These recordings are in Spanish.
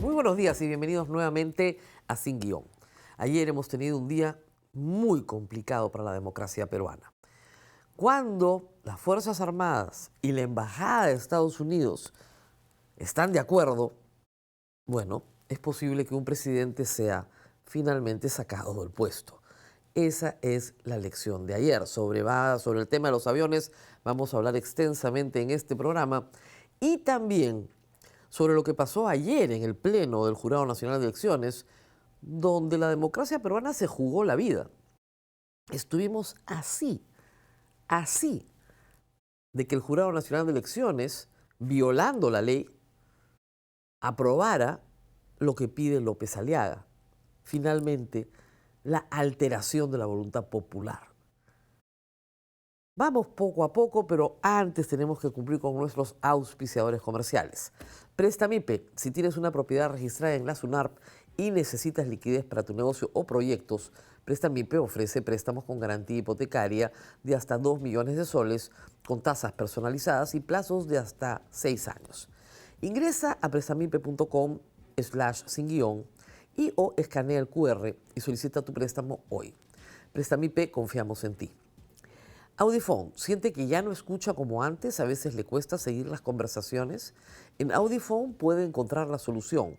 Muy buenos días y bienvenidos nuevamente a Sin Guión. Ayer hemos tenido un día muy complicado para la democracia peruana. Cuando las Fuerzas Armadas y la Embajada de Estados Unidos están de acuerdo, bueno, es posible que un presidente sea finalmente sacado del puesto. Esa es la lección de ayer. Sobre el tema de los aviones vamos a hablar extensamente en este programa y también sobre lo que pasó ayer en el Pleno del Jurado Nacional de Elecciones, donde la democracia peruana se jugó la vida. Estuvimos así, de que el Jurado Nacional de Elecciones, violando la ley, aprobara lo que pide López Aliaga. Finalmente, la alteración de la voluntad popular. Vamos poco a poco, pero antes tenemos que cumplir con nuestros auspiciadores comerciales. Prestamipe, si tienes una propiedad registrada en la SUNARP y necesitas liquidez para tu negocio o proyectos, Prestamipe ofrece préstamos con garantía hipotecaria de hasta 2 millones de soles, con tasas personalizadas y plazos de hasta 6 años. Ingresa a prestamipe.com/sin-guión y o escanea el QR y solicita tu préstamo hoy. Prestamipe, confiamos en ti. Audiphone, ¿siente que ya no escucha como antes? A veces le cuesta seguir las conversaciones. En Audiphone puede encontrar la solución.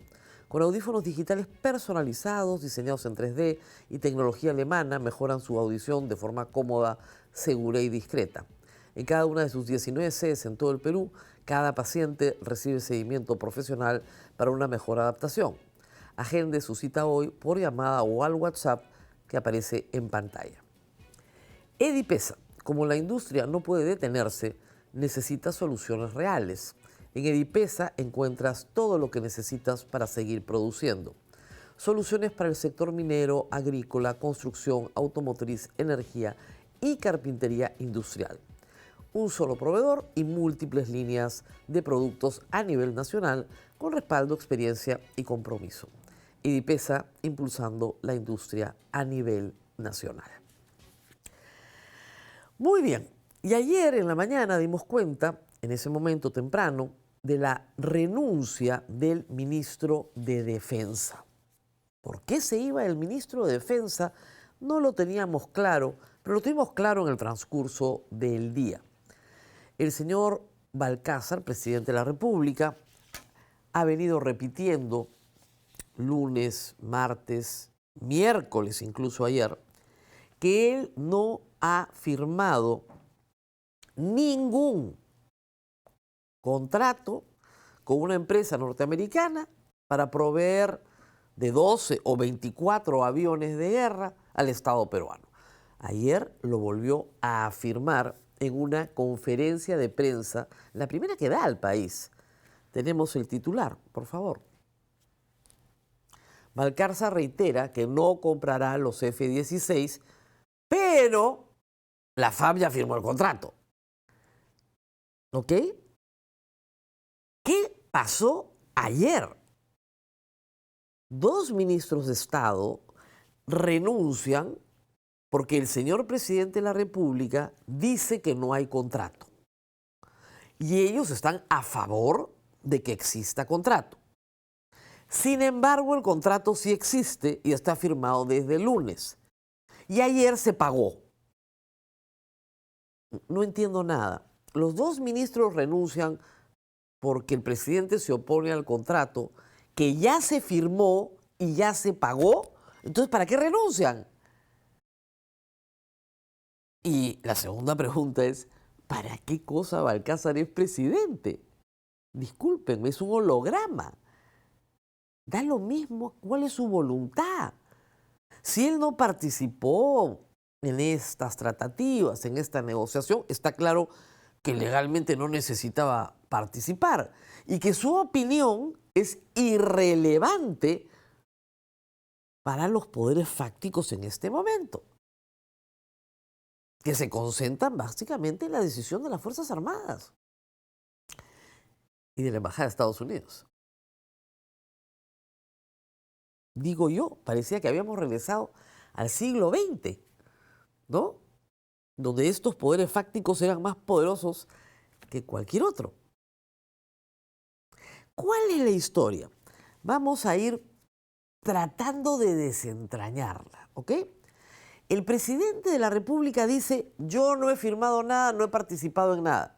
Con audífonos digitales personalizados, diseñados en 3D y tecnología alemana, mejoran su audición de forma cómoda, segura y discreta. En cada una de sus 19 sedes en todo el Perú, cada paciente recibe seguimiento profesional para una mejor adaptación. Agende su cita hoy por llamada o al WhatsApp que aparece en pantalla. Edipesa. Como la industria no puede detenerse, necesita soluciones reales. En Edipesa encuentras todo lo que necesitas para seguir produciendo. Soluciones para el sector minero, agrícola, construcción, automotriz, energía y carpintería industrial. Un solo proveedor y múltiples líneas de productos a nivel nacional con respaldo, experiencia y compromiso. Edipesa impulsando la industria a nivel nacional. Muy bien, y ayer en la mañana dimos cuenta, en ese momento temprano, de la renuncia del ministro de Defensa. ¿Por qué se iba el ministro de Defensa? No lo teníamos claro, pero lo tuvimos claro en el transcurso del día. El señor Balcázar, presidente de la República, ha venido repitiendo lunes, martes, miércoles, incluso ayer, que él no ha firmado ningún contrato con una empresa norteamericana para proveer de 12 o 24 aviones de guerra al Estado peruano. Ayer lo volvió a afirmar en una conferencia de prensa, la primera que da al país. Tenemos el titular, por favor. Balcázar reitera que no comprará los F-16, pero la FAB ya firmó el contrato. ¿Ok? ¿Qué pasó ayer? 2 ministros de Estado renuncian porque el señor presidente de la República dice que no hay contrato. Y ellos están a favor de que exista contrato. Sin embargo, el contrato sí existe y está firmado desde el lunes. Y ayer se pagó. No entiendo nada. Los 2 ministros renuncian porque el presidente se opone al contrato que ya se firmó y ya se pagó. Entonces, ¿para qué renuncian? Y la segunda pregunta es, ¿para qué cosa Balcázar es presidente? Discúlpenme, es un holograma. Da lo mismo cuál es su voluntad. Si él no participó en estas tratativas, en esta negociación, está claro que legalmente no necesitaba participar y que su opinión es irrelevante para los poderes fácticos en este momento, que se concentran básicamente en la decisión de las Fuerzas Armadas y de la Embajada de Estados Unidos. Digo yo, parecía que habíamos regresado al siglo XX, ¿no? Donde estos poderes fácticos eran más poderosos que cualquier otro. ¿Cuál es la historia? Vamos a ir tratando de desentrañarla, ¿ok? El presidente de la República dice, yo no he firmado nada, no he participado en nada.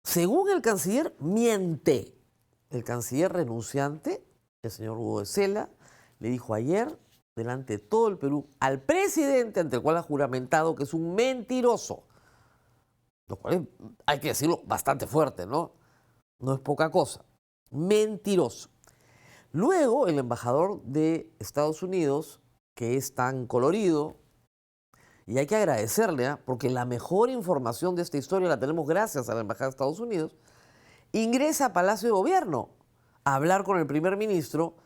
Según el canciller, miente. El canciller renunciante, el señor Hugo Cela, le dijo ayer, delante de todo el Perú, al presidente ante el cual ha juramentado que es un mentiroso. Lo cual es, hay que decirlo, bastante fuerte, ¿no? No es poca cosa. Mentiroso. Luego, el embajador de Estados Unidos, que es tan colorido, y hay que agradecerle, ¿eh? Porque la mejor información de esta historia la tenemos gracias a la embajada de Estados Unidos, ingresa a Palacio de Gobierno a hablar con el primer ministro,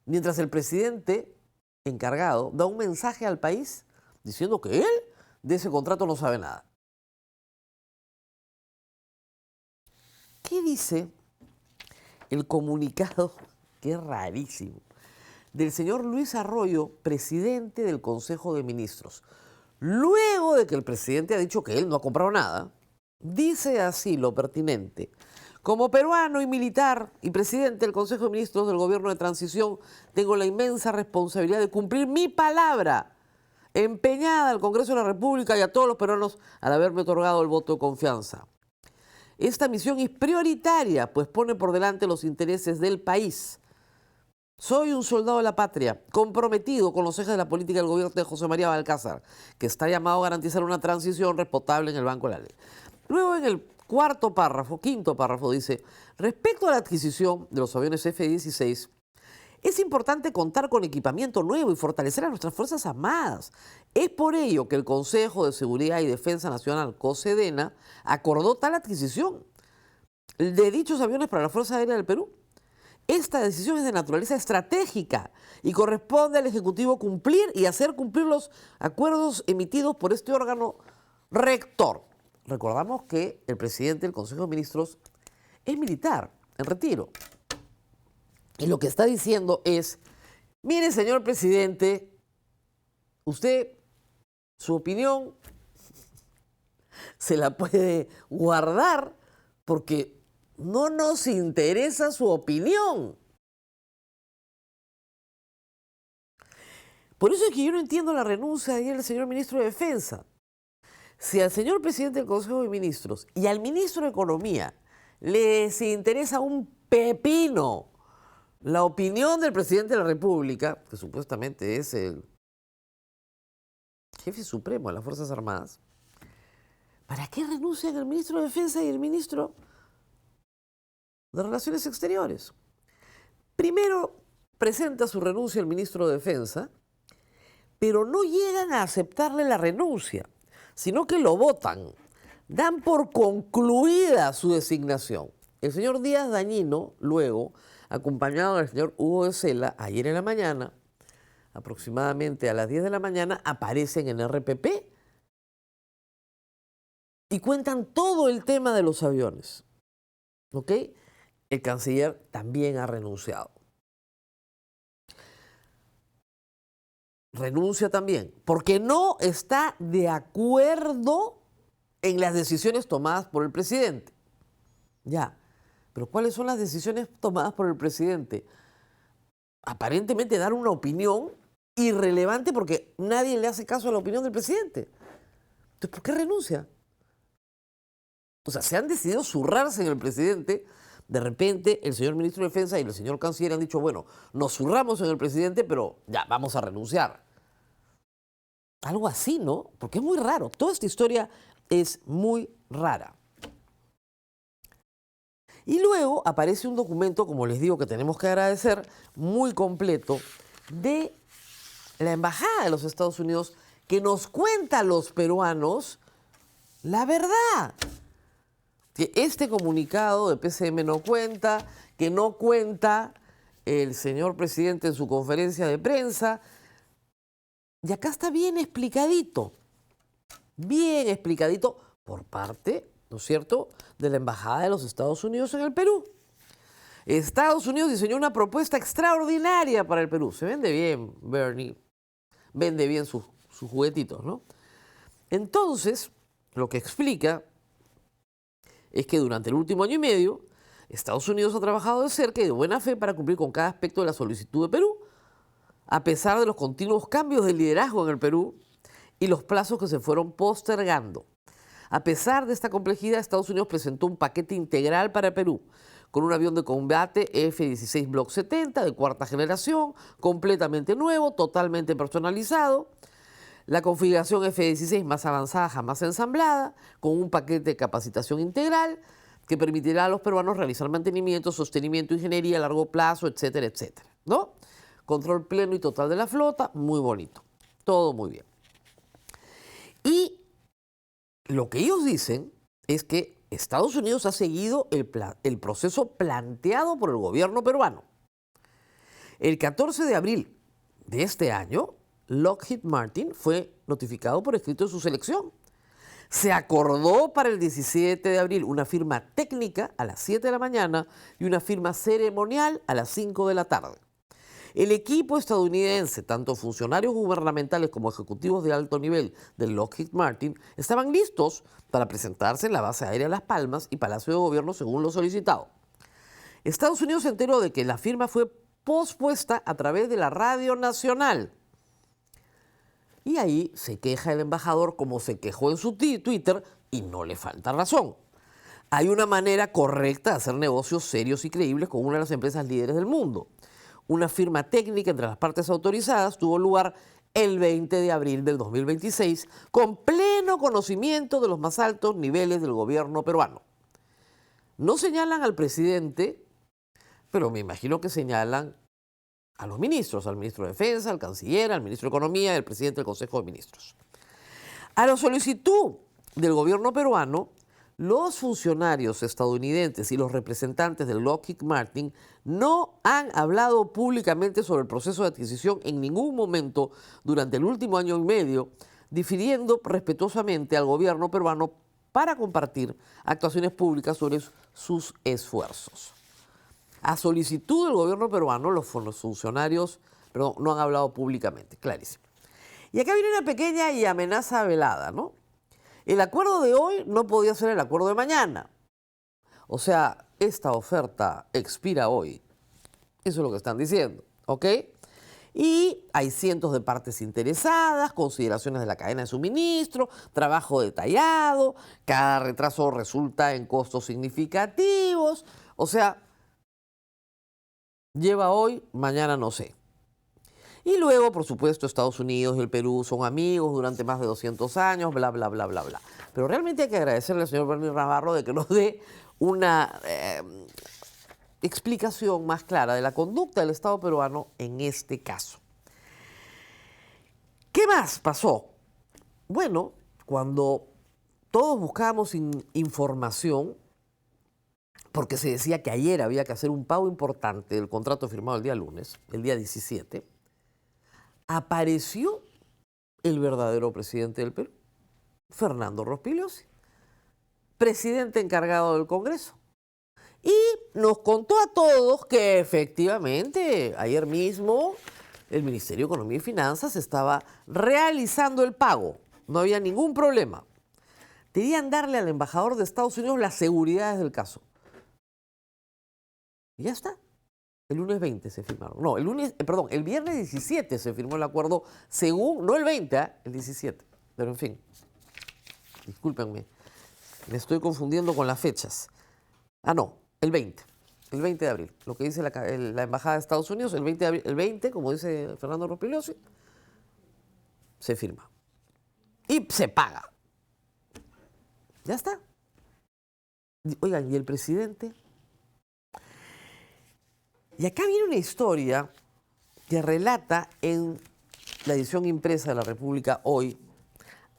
mientras el presidente encargado da un mensaje al país diciendo que él de ese contrato no sabe nada. ¿Qué dice el comunicado? Que es rarísimo. Del señor Luis Arroyo, presidente del Consejo de Ministros. Luego de que el presidente ha dicho que él no ha comprado nada, dice así lo pertinente. Como peruano y militar y presidente del Consejo de Ministros del Gobierno de Transición, tengo la inmensa responsabilidad de cumplir mi palabra, empeñada al Congreso de la República y a todos los peruanos al haberme otorgado el voto de confianza. Esta misión es prioritaria, pues pone por delante los intereses del país. Soy un soldado de la patria, comprometido con los ejes de la política del gobierno de José María Balcázar, que está llamado a garantizar una transición responsable en el banco de la ley. Luego, en el quinto párrafo, dice, respecto a la adquisición de los aviones F-16, es importante contar con equipamiento nuevo y fortalecer a nuestras Fuerzas Armadas. Es por ello que el Consejo de Seguridad y Defensa Nacional, COSEDENA, acordó tal adquisición de dichos aviones para la Fuerza Aérea del Perú. Esta decisión es de naturaleza estratégica y corresponde al Ejecutivo cumplir y hacer cumplir los acuerdos emitidos por este órgano rector. Recordamos que el presidente del Consejo de Ministros es militar, en retiro. Y lo que está diciendo es, mire, señor presidente, usted, su opinión se la puede guardar porque no nos interesa su opinión. Por eso es que yo no entiendo la renuncia de ayer del señor ministro de Defensa. Si al señor presidente del Consejo de Ministros y al ministro de Economía les interesa un pepino la opinión del presidente de la República, que supuestamente es el jefe supremo de las Fuerzas Armadas, ¿para qué renuncian el ministro de Defensa y el ministro de Relaciones Exteriores? Primero presenta su renuncia el ministro de Defensa, pero no llegan a aceptarle la renuncia, sino que lo votan. Dan por concluida su designación. El señor Díaz Dañino, luego, acompañado del señor Hugo Cela, ayer en la mañana, aproximadamente a las 10 de la mañana, aparecen en RPP y cuentan todo el tema de los aviones. ¿Ok? El canciller también ha renunciado. Renuncia también, porque no está de acuerdo en las decisiones tomadas por el presidente. Ya, pero ¿cuáles son las decisiones tomadas por el presidente? Aparentemente dar una opinión irrelevante porque nadie le hace caso a la opinión del presidente. Entonces, ¿por qué renuncia? O sea, se han decidido zurrarse en el presidente. De repente, el señor ministro de Defensa y el señor canciller han dicho, bueno, nos zurramos en el presidente, pero ya, vamos a renunciar. Algo así, ¿no? Porque es muy raro. Toda esta historia es muy rara. Y luego aparece un documento, como les digo, que tenemos que agradecer, muy completo, de la Embajada de los Estados Unidos, que nos cuenta a los peruanos la verdad. Que este comunicado de PCM no cuenta, que no cuenta el señor presidente en su conferencia de prensa. Y acá está bien explicadito por parte, ¿no es cierto?, de la Embajada de los Estados Unidos en el Perú. Estados Unidos diseñó una propuesta extraordinaria para el Perú. Se vende bien, Bernie, vende bien sus juguetitos, ¿no? Entonces, lo que explica es que durante el último año y medio, Estados Unidos ha trabajado de cerca y de buena fe para cumplir con cada aspecto de la solicitud de Perú, a pesar de los continuos cambios de liderazgo en el Perú y los plazos que se fueron postergando. A pesar de esta complejidad, Estados Unidos presentó un paquete integral para Perú, con un avión de combate F-16 Block 70 de cuarta generación, completamente nuevo, totalmente personalizado, la configuración F-16 más avanzada jamás ensamblada, con un paquete de capacitación integral que permitirá a los peruanos realizar mantenimiento, sostenimiento, ingeniería a largo plazo, etcétera, etcétera, ¿no? Control pleno y total de la flota, muy bonito, todo muy bien. Y lo que ellos dicen es que Estados Unidos ha seguido el proceso planteado por el gobierno peruano. El 14 de abril de este año, Lockheed Martin fue notificado por escrito de su selección. Se acordó para el 17 de abril una firma técnica a las 7 de la mañana y una firma ceremonial a las 5 de la tarde. El equipo estadounidense, tanto funcionarios gubernamentales como ejecutivos de alto nivel de Lockheed Martin, estaban listos para presentarse en la base aérea Las Palmas y Palacio de Gobierno según lo solicitado. Estados Unidos se enteró de que la firma fue pospuesta a través de la radio nacional. Y ahí se queja el embajador como se quejó en su Twitter y no le falta razón. Hay una manera correcta de hacer negocios serios y creíbles con una de las empresas líderes del mundo. Una firma técnica entre las partes autorizadas tuvo lugar el 20 de abril del 2026 con pleno conocimiento de los más altos niveles del gobierno peruano. No señalan al presidente, pero me imagino que señalan a los ministros, al ministro de Defensa, al canciller, al ministro de Economía y al presidente del Consejo de Ministros. A la solicitud del gobierno peruano, los funcionarios estadounidenses y los representantes de Lockheed Martin no han hablado públicamente sobre el proceso de adquisición en ningún momento durante el último año y medio, difiriendo respetuosamente al gobierno peruano para compartir actuaciones públicas sobre sus esfuerzos. A solicitud del gobierno peruano, los funcionarios no han hablado públicamente, clarísimo. Y acá viene una pequeña y amenaza velada, ¿no? El acuerdo de hoy no podía ser el acuerdo de mañana. O sea, esta oferta expira hoy. Eso es lo que están diciendo, ¿ok? Y hay cientos de partes interesadas, consideraciones de la cadena de suministro, trabajo detallado, cada retraso resulta en costos significativos. O sea, lleva hoy, mañana no sé. Y luego, por supuesto, Estados Unidos y el Perú son amigos durante más de 200 años, bla, bla, bla, bla, bla. Pero realmente hay que agradecerle al señor Bernie Navarro de que nos dé una explicación más clara de la conducta del Estado peruano en este caso. ¿Qué más pasó? Bueno, cuando todos buscábamos información, porque se decía que ayer había que hacer un pago importante del contrato firmado el día lunes, el día 17, apareció el verdadero presidente del Perú, Fernando Rospigliosi, presidente encargado del Congreso. Y nos contó a todos que efectivamente ayer mismo el Ministerio de Economía y Finanzas estaba realizando el pago. No había ningún problema. Querían darle al embajador de Estados Unidos las seguridades del caso. Y ya está. El lunes 20 se firmaron. No, el viernes 17 se firmó el acuerdo según, no el 20, el 17. Pero en fin, discúlpenme, me estoy confundiendo con las fechas. Ah, no, el 20 de abril. Lo que dice la Embajada de Estados Unidos, el 20 de abril, el 20, como dice Fernando Rospigliosi, se firma. Y se paga. Ya está. Oigan, ¿y el presidente? Y acá viene una historia que relata en la edición impresa de La República hoy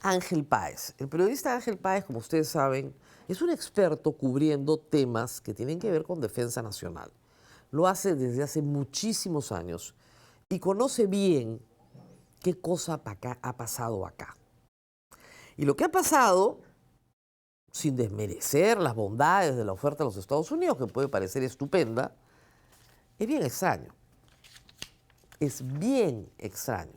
Ángel Páez. El periodista Ángel Páez, como ustedes saben, es un experto cubriendo temas que tienen que ver con defensa nacional. Lo hace desde hace muchísimos años y conoce bien qué cosa ha pasado acá. Y lo que ha pasado, sin desmerecer las bondades de la oferta de los Estados Unidos, que puede parecer estupenda, es bien extraño. Es bien extraño.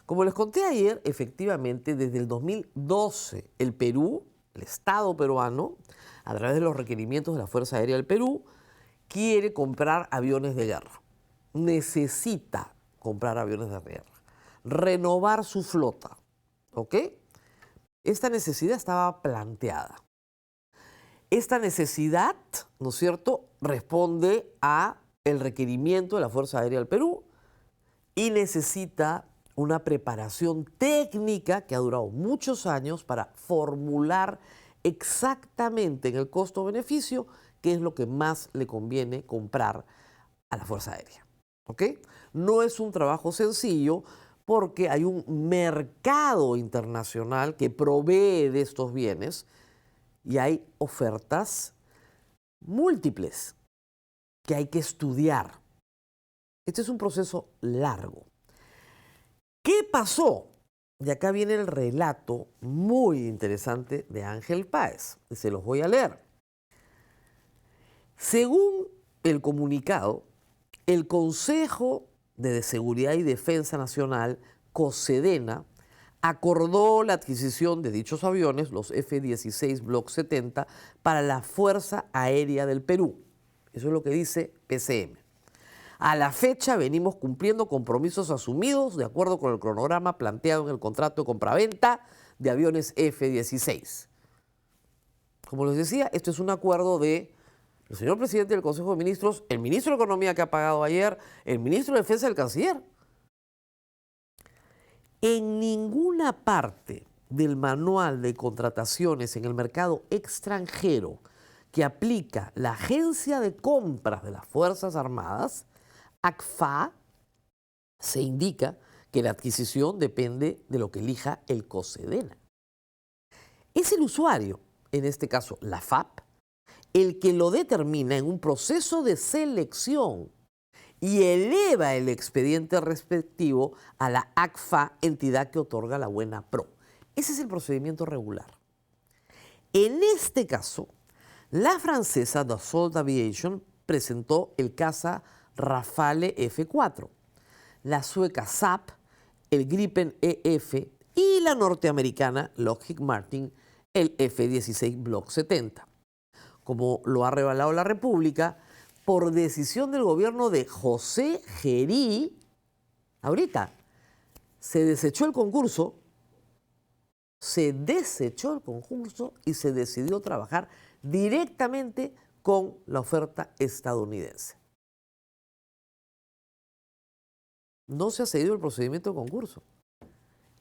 Como les conté ayer, efectivamente, desde el 2012, el Perú el Estado peruano, a través de los requerimientos de la Fuerza Aérea del Perú, quiere comprar aviones de guerra. Necesita comprar aviones de guerra. Renovar su flota. ¿Ok? Esta necesidad estaba planteada. Esta necesidad, ¿no es cierto?, responde a el requerimiento de la Fuerza Aérea del Perú y necesita una preparación técnica que ha durado muchos años para formular exactamente en el costo-beneficio qué es lo que más le conviene comprar a la Fuerza Aérea. ¿Ok? No es un trabajo sencillo porque hay un mercado internacional que provee de estos bienes y hay ofertas múltiples que hay que estudiar. Este es un proceso largo. ¿Qué pasó? Y acá viene el relato muy interesante de Ángel Páez. Y se los voy a leer. Según el comunicado, el Consejo de Seguridad y Defensa Nacional, COSEDENA, acordó la adquisición de dichos aviones, los F-16 Block 70, para la Fuerza Aérea del Perú. Eso es lo que dice PCM. A la fecha venimos cumpliendo compromisos asumidos de acuerdo con el cronograma planteado en el contrato de compraventa de aviones F-16. Como les decía, esto es un acuerdo de el señor presidente del Consejo de Ministros, el ministro de Economía que ha pagado ayer, el ministro de Defensa y el canciller. En ninguna parte del manual de contrataciones en el mercado extranjero que aplica la Agencia de Compras de las Fuerzas Armadas, ACFA, se indica que la adquisición depende de lo que elija el COSEDENA. Es el usuario, en este caso la FAP, el que lo determina en un proceso de selección y eleva el expediente respectivo a la ACFA, entidad que otorga la buena pro. Ese es el procedimiento regular. En este caso, la francesa Dassault Aviation presentó el caza Rafale F4, la sueca SAP, el Gripen EF y la norteamericana Lockheed Martin, el F-16 Block 70. Como lo ha revelado la República, por decisión del gobierno de José Gerí, ahorita se desechó el concurso y se decidió trabajar directamente con la oferta estadounidense. No se ha seguido el procedimiento de concurso.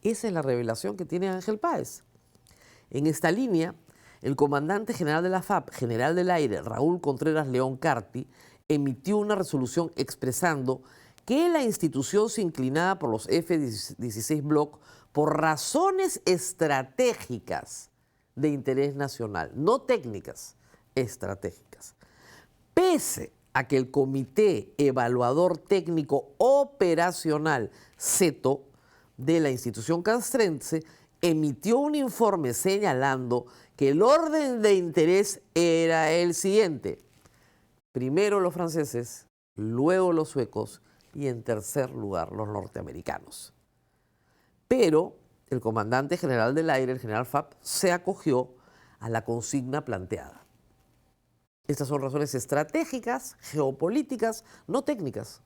Esa es la revelación que tiene Ángel Páez. En esta línea, el comandante general de la FAP, general del aire, Raúl Contreras León Carti, emitió una resolución expresando que la institución se inclinaba por los F-16 Block por razones estratégicas de interés nacional, no técnicas, estratégicas. Pese a que el Comité Evaluador Técnico Operacional, CETO, de la institución castrense, emitió un informe señalando que el orden de interés era el siguiente. Primero los franceses, luego los suecos y en tercer lugar los norteamericanos. Pero el comandante general del aire, el general FAP, se acogió a la consigna planteada. Estas son razones estratégicas, geopolíticas, no técnicas.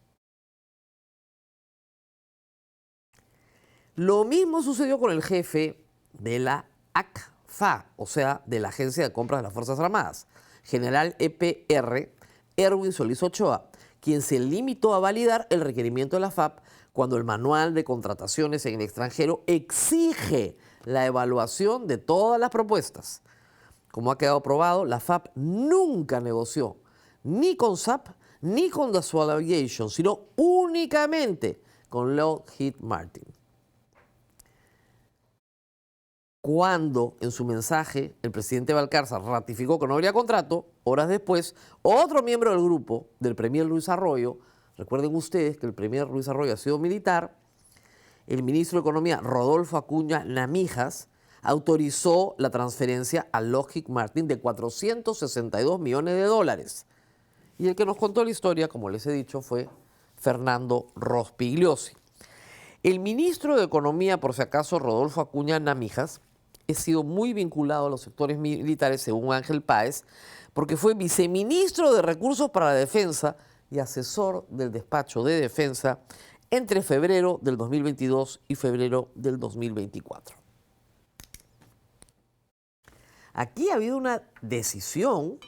Lo mismo sucedió con el jefe de la ACFA, o sea, de la Agencia de Compras de las Fuerzas Armadas, general EPR, Erwin Solís Ochoa, quien se limitó a validar el requerimiento de la FAP cuando el manual de contrataciones en el extranjero exige la evaluación de todas las propuestas. Como ha quedado probado, la FAP nunca negoció ni con SAP ni con Dassault Aviation, sino únicamente con Lockheed Martin. Cuando en su mensaje el presidente Valcárcel ratificó que no habría contrato, horas después, otro miembro del grupo, del premier Luis Arroyo, recuerden ustedes que el premier Luis Arroyo ha sido militar, el ministro de Economía Rodolfo Acuña Namijas autorizó la transferencia a Lockheed Martin de 462 millones de dólares. Y el que nos contó la historia, como les he dicho, fue Fernando Rospigliosi. El ministro de Economía, por si acaso, Rodolfo Acuña Namijas, he sido muy vinculado a los sectores militares, según Ángel Páez, porque fue viceministro de Recursos para la Defensa y asesor del despacho de defensa entre febrero del 2022 y febrero del 2024. Aquí ha habido una decisión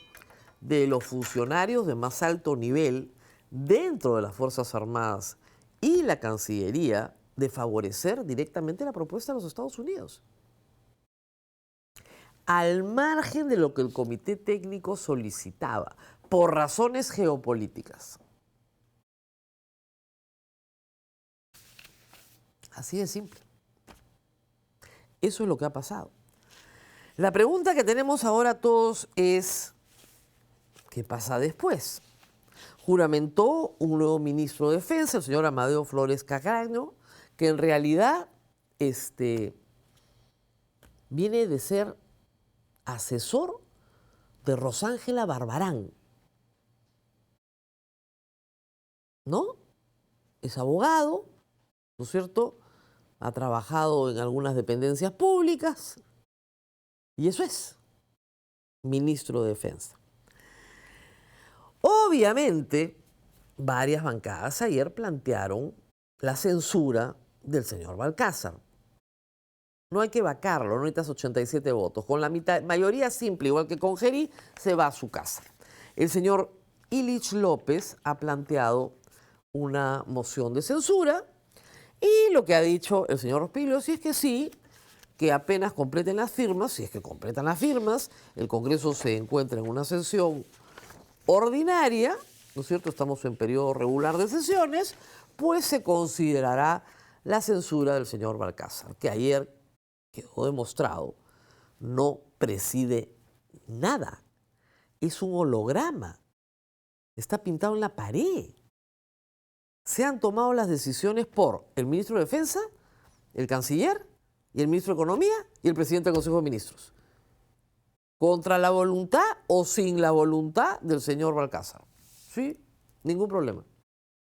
de los funcionarios de más alto nivel dentro de las Fuerzas Armadas y la Cancillería de favorecer directamente la propuesta de los Estados Unidos, al margen de lo que el Comité Técnico solicitaba, por razones geopolíticas. Así de simple. Eso es lo que ha pasado. La pregunta que tenemos ahora todos es, ¿qué pasa después? Juramentó un nuevo ministro de Defensa, el señor Amadeo Flores Cacaño, que en realidad viene de ser asesor de Rosángela Barbarán, ¿no? Es abogado, ¿no es cierto? Ha trabajado en algunas dependencias públicas y eso es ministro de Defensa. Obviamente, varias bancadas ayer plantearon la censura del señor Balcázar. No hay que vacarlo, no necesitas 87 votos. Con la mayoría simple, igual que con Gerí, se va a su casa. El señor Illich López ha planteado una moción de censura y lo que ha dicho el señor Rospiglio es que sí, que apenas completen las firmas, si es que completan las firmas, el Congreso se encuentra en una sesión ordinaria, ¿no es cierto? Estamos en periodo regular de sesiones, pues se considerará la censura del señor Balcázar, que ayer quedó demostrado, no preside nada. Es un holograma. Está pintado en la pared. Se han tomado las decisiones por el ministro de Defensa, el canciller y el ministro de Economía y el presidente del Consejo de Ministros. Contra la voluntad o sin la voluntad del señor Balcázar. Sí, ningún problema.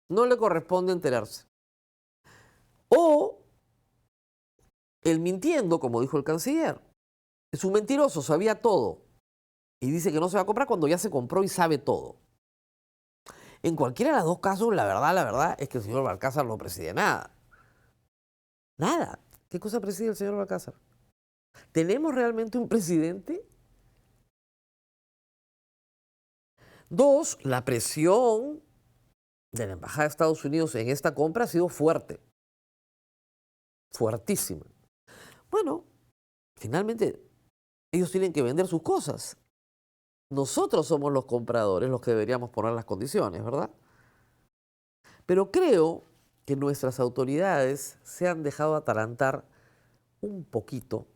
No le corresponde enterarse. O él mintiendo, como dijo el canciller. Es un mentiroso, sabía todo. Y dice que no se va a comprar cuando ya se compró y sabe todo. En cualquiera de los dos casos, la verdad es que el señor Balcázar no preside nada. Nada. ¿Qué cosa preside el señor Balcázar? ¿Tenemos realmente un presidente? Dos, la presión de la Embajada de Estados Unidos en esta compra ha sido fuerte. Fuertísima. Bueno, finalmente ellos tienen que vender sus cosas. Nosotros somos los compradores los que deberíamos poner las condiciones, ¿verdad? Pero creo que nuestras autoridades se han dejado atarantar un poquito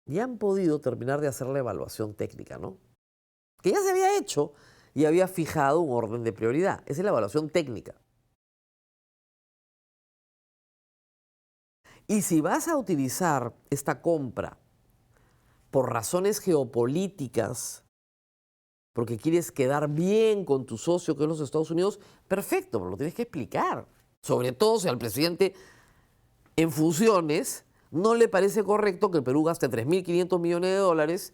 y han podido terminar de hacer la evaluación técnica, ¿no? Que ya se había hecho y había fijado un orden de prioridad. Esa es la evaluación técnica. Y si vas a utilizar esta compra por razones geopolíticas, porque quieres quedar bien con tu socio que es los Estados Unidos, perfecto, pero lo tienes que explicar. Sobre todo si al presidente en funciones no le parece correcto que el Perú gaste 3.500 millones de dólares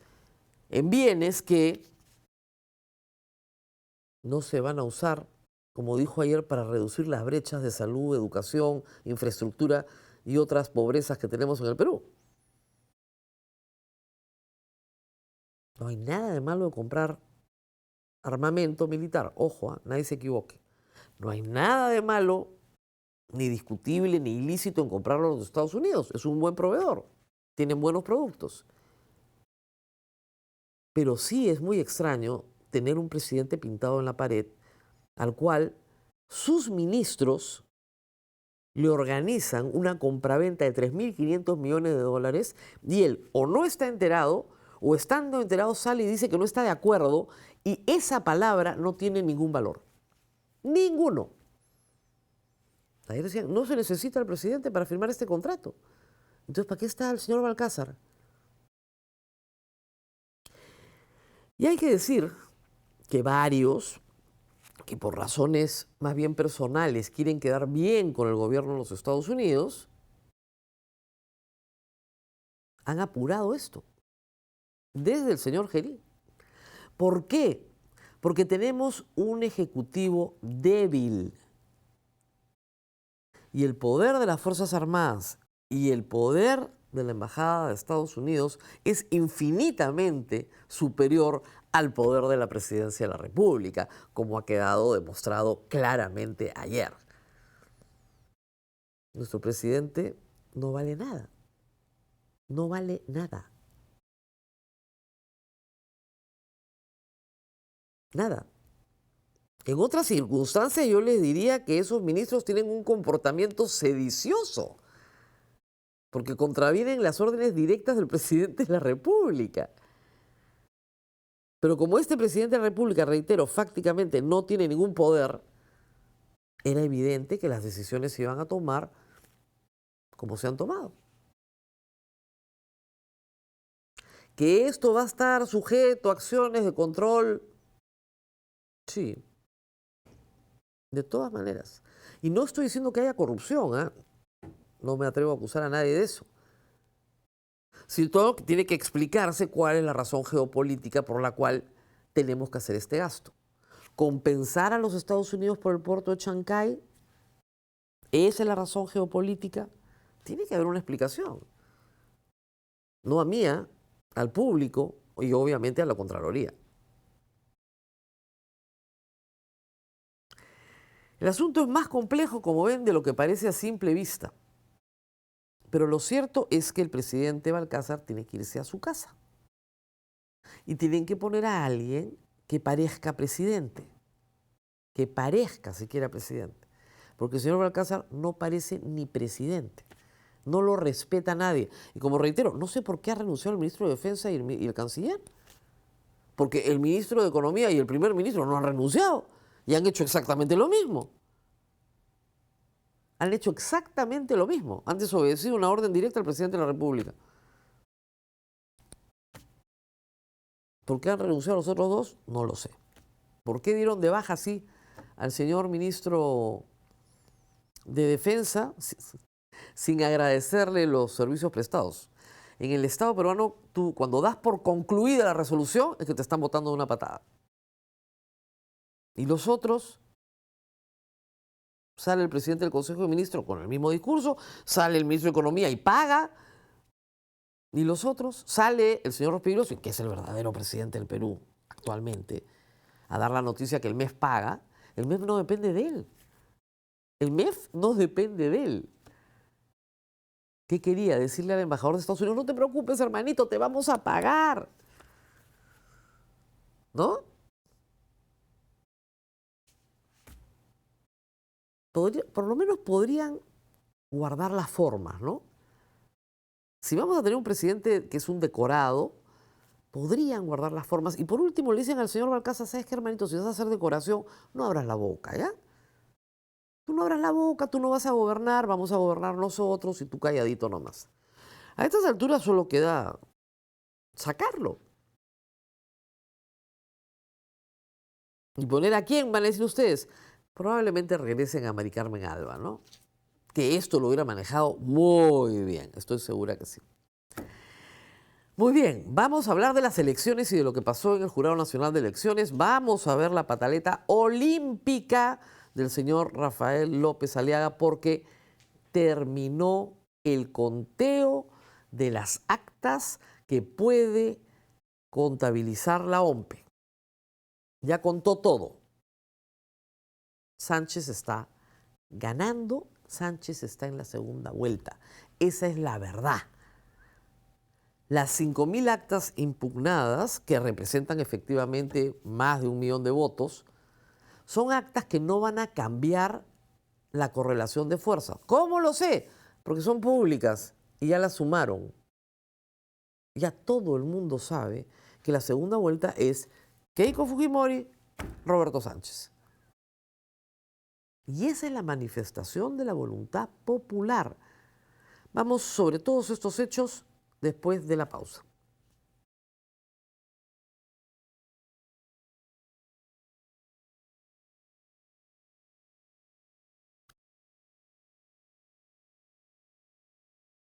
en bienes que no se van a usar, como dijo ayer, para reducir las brechas de salud, educación, infraestructura y otras pobrezas que tenemos en el Perú. No hay nada de malo de comprar armamento militar. Ojo, nadie se equivoque. No hay nada de malo, ni discutible, ni ilícito en comprarlo a los Estados Unidos. Es un buen proveedor. Tienen buenos productos. Pero sí es muy extraño tener un presidente pintado en la pared al cual sus ministros le organizan una compraventa de 3.500 millones de dólares y él o no está enterado o estando enterado sale y dice que no está de acuerdo y esa palabra no tiene ningún valor. Ninguno. Ayer decían, no se necesita al presidente para firmar este contrato. Entonces, ¿para qué está el señor Balcázar? Y hay que decir que varios que por razones más bien personales quieren quedar bien con el gobierno de los Estados Unidos, han apurado esto, desde el señor Gerí. ¿Por qué? Porque tenemos un ejecutivo débil. Y el poder de las Fuerzas Armadas y el poder de la Embajada de Estados Unidos es infinitamente superior al poder de la Presidencia de la República, como ha quedado demostrado claramente ayer. Nuestro presidente no vale nada. No vale nada. Nada. En otras circunstancias yo les diría que esos ministros tienen un comportamiento sedicioso, porque contravienen las órdenes directas del presidente de la República. Pero como este presidente de la República, reitero, fácticamente no tiene ningún poder, era evidente que las decisiones se iban a tomar como se han tomado. Que esto va a estar sujeto a acciones de control, sí, de todas maneras. Y no estoy diciendo que haya corrupción, ¿eh? No me atrevo a acusar a nadie de eso. Sino todo tiene que explicarse cuál es la razón geopolítica por la cual tenemos que hacer este gasto. Compensar a los Estados Unidos por el puerto de Chancay, ¿esa es la razón geopolítica? Tiene que haber una explicación. No a mía, al público y obviamente a la Contraloría. El asunto es más complejo, como ven, de lo que parece a simple vista. Pero lo cierto es que el presidente Balcázar tiene que irse a su casa. Y tienen que poner a alguien que parezca presidente. Que parezca siquiera presidente. Porque el señor Balcázar no parece ni presidente. No lo respeta nadie. Y como reitero, no sé por qué ha renunciado el ministro de Defensa y el canciller. Porque el ministro de Economía y el primer ministro no han renunciado. Y han hecho exactamente lo mismo. Han hecho exactamente lo mismo. Han desobedecido una orden directa al presidente de la República. ¿Por qué han renunciado los otros dos? No lo sé. ¿Por qué dieron de baja así al señor ministro de Defensa sin agradecerle los servicios prestados? En el Estado peruano, tú cuando das por concluida la resolución es que te están botando de una patada. Y los otros, sale el presidente del Consejo de Ministros con el mismo discurso, sale el ministro de Economía y paga. Y los otros, sale el señor Rospigliosi, que es el verdadero presidente del Perú actualmente, a dar la noticia que el MEF paga. El MEF no depende de él. El MEF no depende de él. ¿Qué quería? Decirle al embajador de Estados Unidos, no te preocupes, hermanito, te vamos a pagar. ¿No? Por lo menos podrían guardar las formas, ¿no? Si vamos a tener un presidente que es un decorado, podrían guardar las formas. Y por último le dicen al señor Balcázar, ¿sabes qué, hermanito? Si vas a hacer decoración, no abras la boca, ¿ya? Tú no abras la boca, tú no vas a gobernar, vamos a gobernar nosotros y tú calladito nomás. A estas alturas solo queda sacarlo. ¿Y poner a quién? Van a decir ustedes. Probablemente regresen a Mari Carmen Alba, ¿no? Que esto lo hubiera manejado muy bien, estoy segura que sí. Muy bien, vamos a hablar de las elecciones y de lo que pasó en el Jurado Nacional de Elecciones. Vamos a ver la pataleta olímpica del señor Rafael López Aliaga porque terminó el conteo de las actas que puede contabilizar la OMPE. Ya contó todo. Sánchez está ganando, Sánchez está en la segunda vuelta. Esa es la verdad. Las 5.000 actas impugnadas, que representan efectivamente más de 1 millón de votos, son actas que no van a cambiar la correlación de fuerza. ¿Cómo lo sé? Porque son públicas y ya las sumaron. Ya todo el mundo sabe que la segunda vuelta es Keiko Fujimori, Roberto Sánchez. Y esa es la manifestación de la voluntad popular. Vamos sobre todos estos hechos después de la pausa.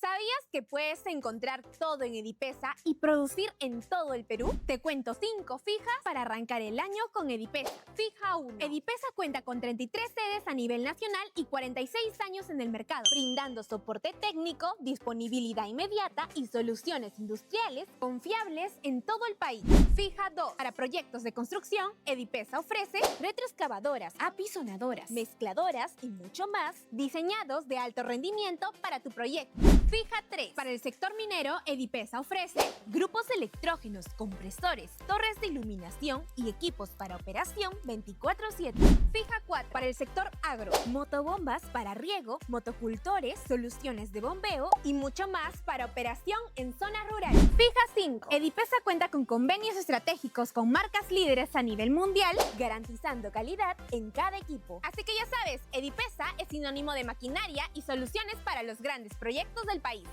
¿Sabías que puedes encontrar todo en Edipesa y producir en todo el Perú? Te cuento 5 fijas para arrancar el año con Edipesa. Fija 1. Edipesa cuenta con 33 sedes a nivel nacional y 46 años en el mercado, brindando soporte técnico, disponibilidad inmediata y soluciones industriales confiables en todo el país. Fija 2. Para proyectos de construcción, Edipesa ofrece retroexcavadoras, apisonadoras, mezcladoras y mucho más, diseñados de alto rendimiento para tu proyecto. Fija 3. Para el sector minero, Edipesa ofrece grupos electrógenos, compresores, torres de iluminación y equipos para operación 24/7. Fija 4. Para el sector agro, motobombas para riego, motocultores, soluciones de bombeo y mucho más para operación en zonas rurales. Fija 5. Edipesa cuenta con convenios estratégicos con marcas líderes a nivel mundial, garantizando calidad en cada equipo. Así que ya sabes, Edipesa es sinónimo de maquinaria y soluciones para los grandes proyectos del país.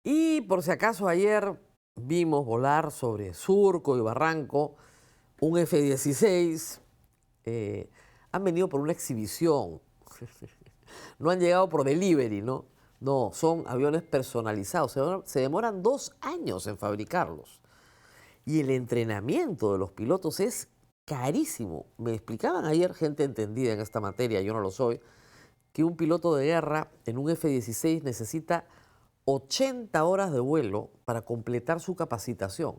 Y por si acaso ayer vimos volar sobre Surco y Barranco un F-16. Han venido por una exhibición. No han llegado por delivery, ¿no? No, son aviones personalizados. Se demoran 2 años en fabricarlos. Y el entrenamiento de los pilotos es carísimo. Me explicaban ayer gente entendida en esta materia, yo no lo soy, que un piloto de guerra en un F-16 necesita 80 horas de vuelo para completar su capacitación.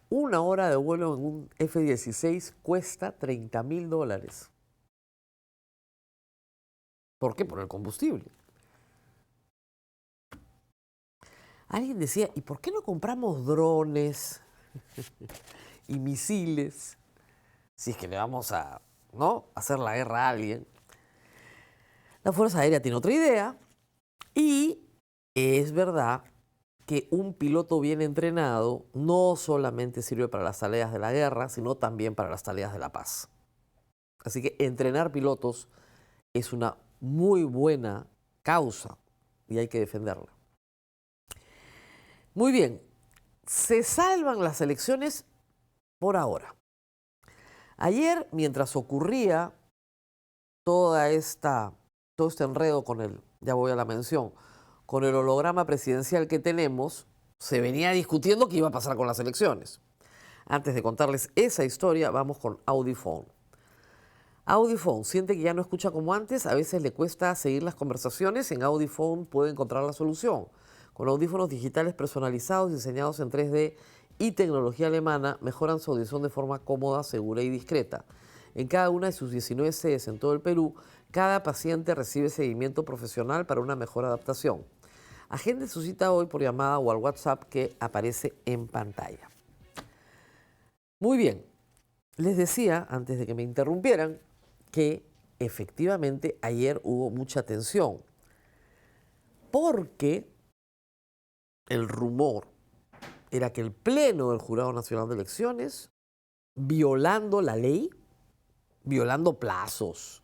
1 hora de vuelo en un F-16 cuesta $30.000. ¿Por qué? Por el combustible. Alguien decía, ¿y por qué no compramos drones y misiles si es que le vamos a, ¿no?, hacer la guerra a alguien? La Fuerza Aérea tiene otra idea y es verdad que un piloto bien entrenado no solamente sirve para las tareas de la guerra, sino también para las tareas de la paz. Así que entrenar pilotos es una muy buena causa y hay que defenderla. Muy bien, se salvan las elecciones por ahora. Ayer, mientras ocurría todo este enredo con ya voy a la mención, con el holograma presidencial que tenemos, se venía discutiendo qué iba a pasar con las elecciones. Antes de contarles esa historia, vamos con Audiphone. Audiphone siente que ya no escucha como antes, a veces le cuesta seguir las conversaciones. En Audiphone puede encontrar la solución. Con audífonos digitales personalizados, diseñados en 3D y tecnología alemana, mejoran su audición de forma cómoda, segura y discreta. En cada una de sus 19 sedes en todo el Perú, cada paciente recibe seguimiento profesional para una mejor adaptación. Agende su cita hoy por llamada o al WhatsApp que aparece en pantalla. Muy bien, les decía antes de que me interrumpieran que efectivamente ayer hubo mucha tensión porque el rumor era que el Pleno del Jurado Nacional de Elecciones, violando la ley, violando plazos,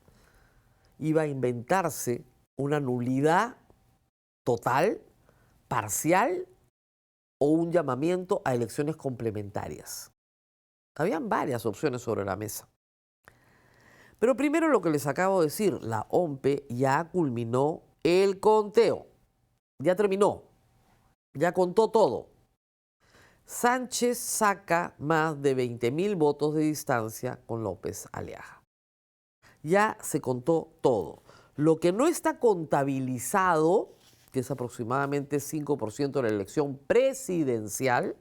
iba a inventarse una nulidad total, parcial o un llamamiento a elecciones complementarias. Habían varias opciones sobre la mesa. Pero primero lo que les acabo de decir, la OMPE ya culminó el conteo, ya terminó, ya contó todo. Sánchez saca más de 20.000 votos de distancia con López Aliaga. Ya se contó todo. Lo que no está contabilizado, que es aproximadamente 5% de la elección presidencial,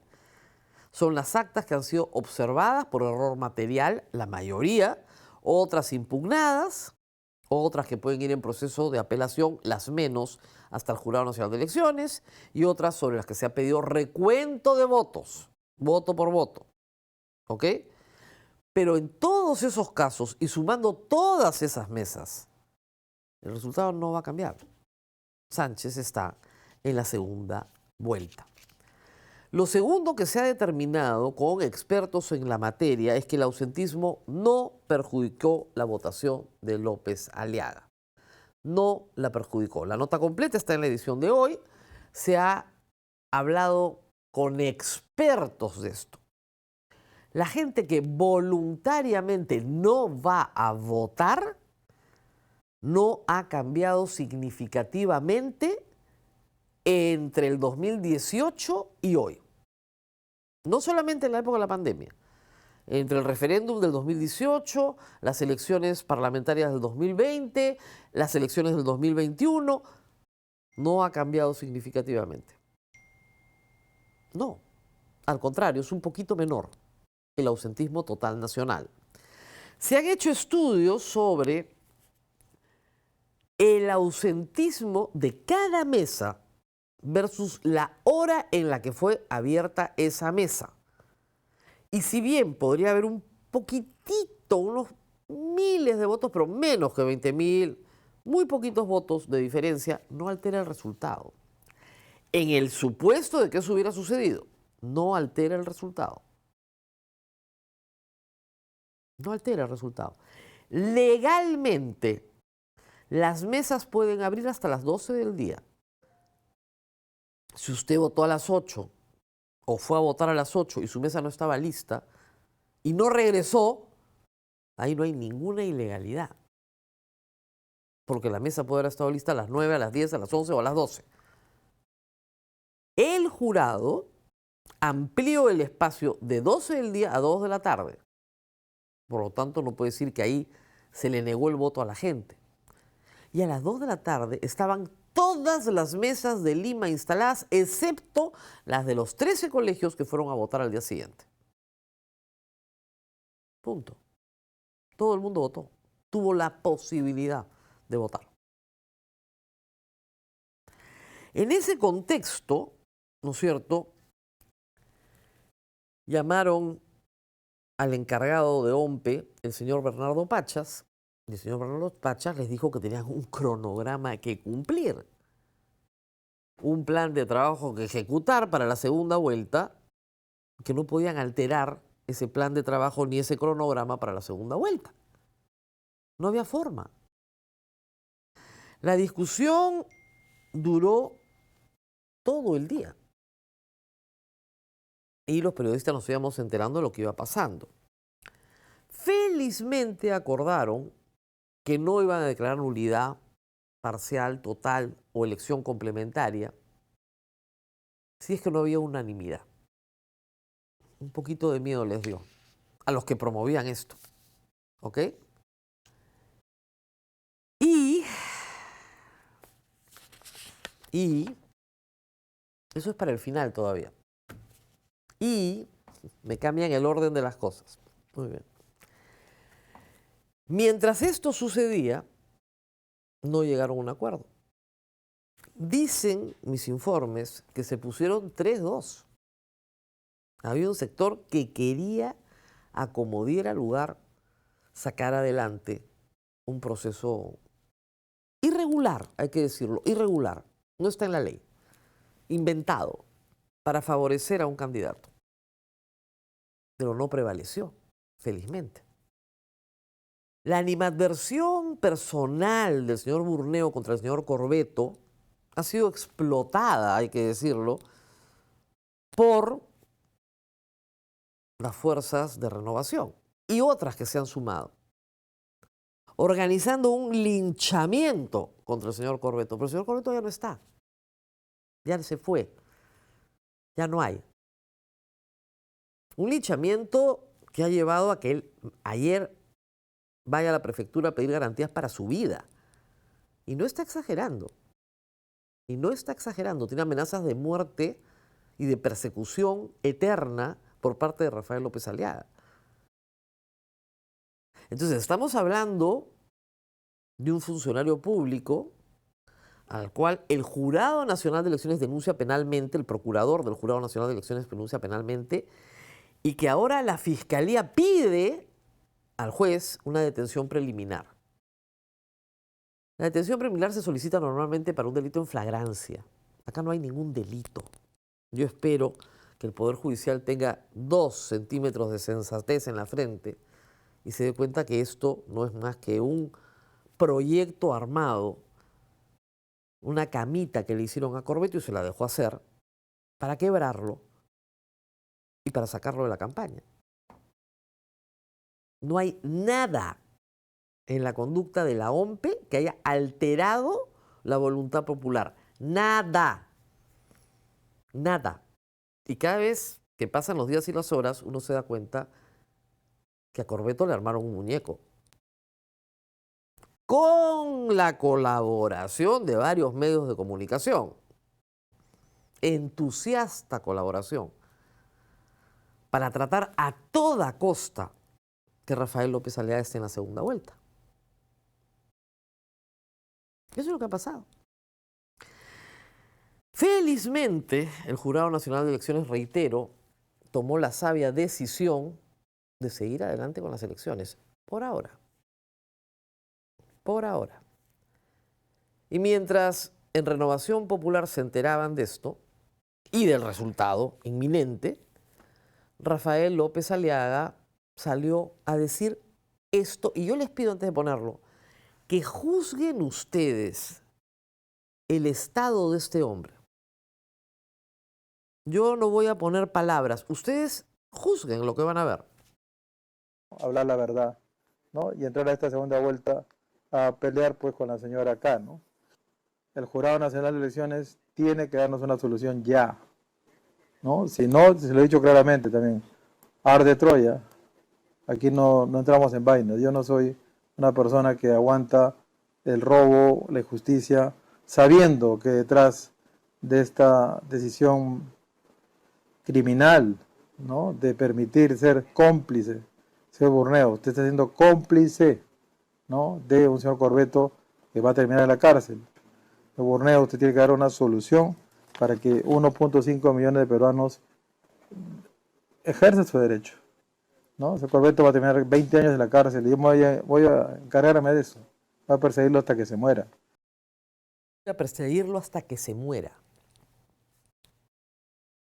son las actas que han sido observadas por error material, la mayoría, otras impugnadas, otras que pueden ir en proceso de apelación, las menos, hasta el Jurado Nacional de Elecciones, y otras sobre las que se ha pedido recuento de votos, voto por voto. ¿Ok? Pero en todos esos casos, y sumando todas esas mesas, el resultado no va a cambiar. Sánchez está en la segunda vuelta. Lo segundo que se ha determinado con expertos en la materia es que el ausentismo no perjudicó la votación de López Aliaga. No la perjudicó. La nota completa está en la edición de hoy. Se ha hablado con expertos de esto. La gente que voluntariamente no va a votar no ha cambiado significativamente entre el 2018 y hoy. No solamente en la época de la pandemia. Entre el referéndum del 2018, las elecciones parlamentarias del 2020, las elecciones del 2021, no ha cambiado significativamente. No, al contrario, es un poquito menor el ausentismo total nacional. Se han hecho estudios sobre el ausentismo de cada mesa versus la hora en la que fue abierta esa mesa. Y si bien podría haber un poquitito, unos miles de votos, pero menos que 20.000, muy poquitos votos de diferencia, no altera el resultado. En el supuesto de que eso hubiera sucedido, no altera el resultado. No altera el resultado. Legalmente, las mesas pueden abrir hasta las 12 del día. Si usted votó a las 8 o fue a votar a las 8 y su mesa no estaba lista y no regresó, ahí no hay ninguna ilegalidad. Porque la mesa puede haber estado lista a las 9, a las 10, a las 11 o a las 12. El jurado amplió el espacio de 12 del día a 2 de la tarde. Por lo tanto, no puede decir que ahí se le negó el voto a la gente. Y a las 2 de la tarde estaban todas las mesas de Lima instaladas, excepto las de los 13 colegios que fueron a votar al día siguiente. Punto. Todo el mundo votó. Tuvo la posibilidad de votar. En ese contexto, ¿no es cierto?, llamaron al encargado de OMPE, el señor Bernardo Pachas, y el señor Bernardo Pachas les dijo que tenían un cronograma que cumplir, un plan de trabajo que ejecutar para la segunda vuelta, que no podían alterar ese plan de trabajo ni ese cronograma para la segunda vuelta. No había forma. La discusión duró todo el día. Y los periodistas nos íbamos enterando de lo que iba pasando. Felizmente acordaron que no iban a declarar nulidad parcial, total o elección complementaria si es que no había unanimidad. Un poquito de miedo les dio a los que promovían esto. ¿Ok? Y eso es para el final todavía. Y me cambian el orden de las cosas. Muy bien. Mientras esto sucedía, no llegaron a un acuerdo. Dicen mis informes que se pusieron 3-2. Había un sector que quería, a como diera lugar, sacar adelante un proceso irregular, hay que decirlo, irregular. No está en la ley. Inventado para favorecer a un candidato. Pero no prevaleció, felizmente. La animadversión personal del señor Burneo contra el señor Corbeto ha sido explotada, hay que decirlo, por las fuerzas de renovación y otras que se han sumado, organizando un linchamiento contra el señor Corbeto. Pero el señor Corbeto ya no está, ya se fue, ya no hay. Un linchamiento que ha llevado a que él ayer vaya a la prefectura a pedir garantías para su vida. Y no está exagerando. Y no está exagerando. Tiene amenazas de muerte y de persecución eterna por parte de Rafael López Aliaga. Entonces, estamos hablando de un funcionario público al cual el Jurado Nacional de Elecciones denuncia penalmente, el procurador del Jurado Nacional de Elecciones denuncia penalmente, y que ahora la Fiscalía pide al juez una detención preliminar. La detención preliminar se solicita normalmente para un delito en flagrancia. Acá no hay ningún delito. Yo espero que el Poder Judicial tenga 2 centímetros de sensatez en la frente y se dé cuenta que esto no es más que un proyecto armado, una camita que le hicieron a Corbeto y se la dejó hacer para quebrarlo y para sacarlo de la campaña. No hay nada en la conducta de la OMPE que haya alterado la voluntad popular. Nada. Nada. Y cada vez que pasan los días y las horas, uno se da cuenta que a Corbeto le armaron un muñeco. Con la colaboración de varios medios de comunicación. Entusiasta colaboración. Para tratar a toda costa que Rafael López Aliaga esté en la segunda vuelta. Eso es lo que ha pasado. Felizmente, el Jurado Nacional de Elecciones, reitero, tomó la sabia decisión de seguir adelante con las elecciones, por ahora. Por ahora. Y mientras en Renovación Popular se enteraban de esto y del resultado inminente, Rafael López Aliaga salió a decir esto, y yo les pido antes de ponerlo, que juzguen ustedes el estado de este hombre. Yo no voy a poner palabras, ustedes juzguen lo que van a ver. Hablar la verdad, ¿no? Y entrar a esta segunda vuelta a pelear pues con la señora acá, ¿no? El Jurado Nacional de Elecciones tiene que darnos una solución ya, ¿no? Si no, se lo he dicho claramente también, arde Troya, aquí no entramos en vainas. Yo no soy una persona que aguanta el robo, la injusticia, sabiendo que detrás de esta decisión criminal, ¿no?, de permitir ser cómplice, señor Burneo, usted está siendo cómplice, ¿no?, de un señor Corbeto que va a terminar en la cárcel. Señor Burneo, usted tiene que dar una solución para que 1.5 millones de peruanos ejerzan su derecho, ¿no? Señor Corbeto va a terminar 20 años en la cárcel y yo voy a encargarme de eso. Voy a perseguirlo hasta que se muera. Voy a perseguirlo hasta que se muera.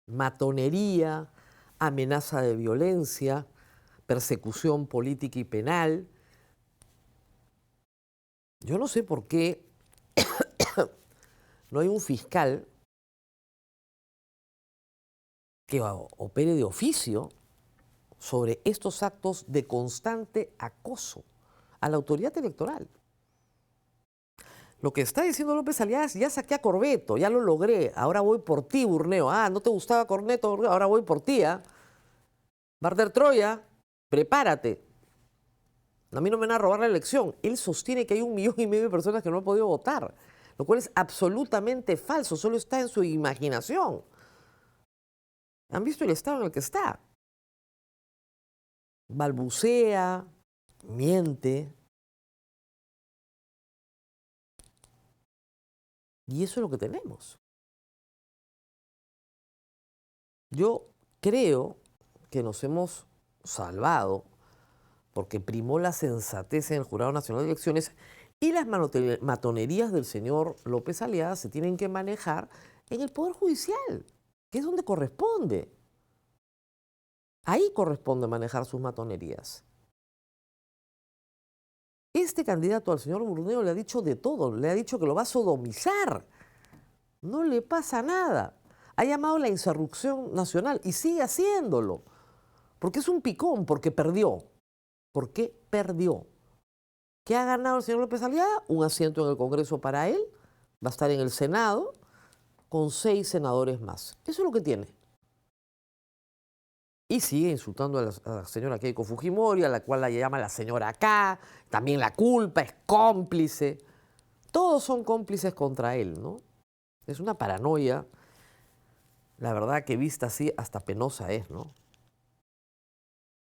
Matonería, amenaza de violencia, persecución política y penal. Yo no sé por qué no hay un fiscal que opere de oficio sobre estos actos de constante acoso a la autoridad electoral. Lo que está diciendo López Aliaga es: ya saqué a Corbeto, ya lo logré, ahora voy por ti, Burneo. Ah, ¿no te gustaba Corneto? Ahora voy por ti, ¿ah? Barder Troya, prepárate. A mí no me van a robar la elección. Él sostiene que hay 1,5 millones de personas que no han podido votar, lo cual es absolutamente falso, solo está en su imaginación. ¿Han visto el estado en el que está? Balbucea, miente. Y eso es lo que tenemos. Yo creo que nos hemos salvado porque primó la sensatez en el Jurado Nacional de Elecciones, y las matonerías del señor López Aliaga se tienen que manejar en el Poder Judicial, que es donde corresponde. Ahí corresponde manejar sus matonerías. Este candidato al señor Burneo le ha dicho de todo, le ha dicho que lo va a sodomizar. No le pasa nada. Ha llamado la insurrección nacional y sigue haciéndolo, porque es un picón, porque perdió. ¿Por qué perdió? ¿Qué ha ganado el señor López Aliaga? Un asiento en el Congreso para él, va a estar en el Senado con 6 senadores más. Eso es lo que tiene. Y sigue insultando a la señora Keiko Fujimori, a la cual la llama la señora K, también la culpa, es cómplice. Todos son cómplices contra él, ¿no? Es una paranoia, la verdad, que vista así hasta penosa es, ¿no?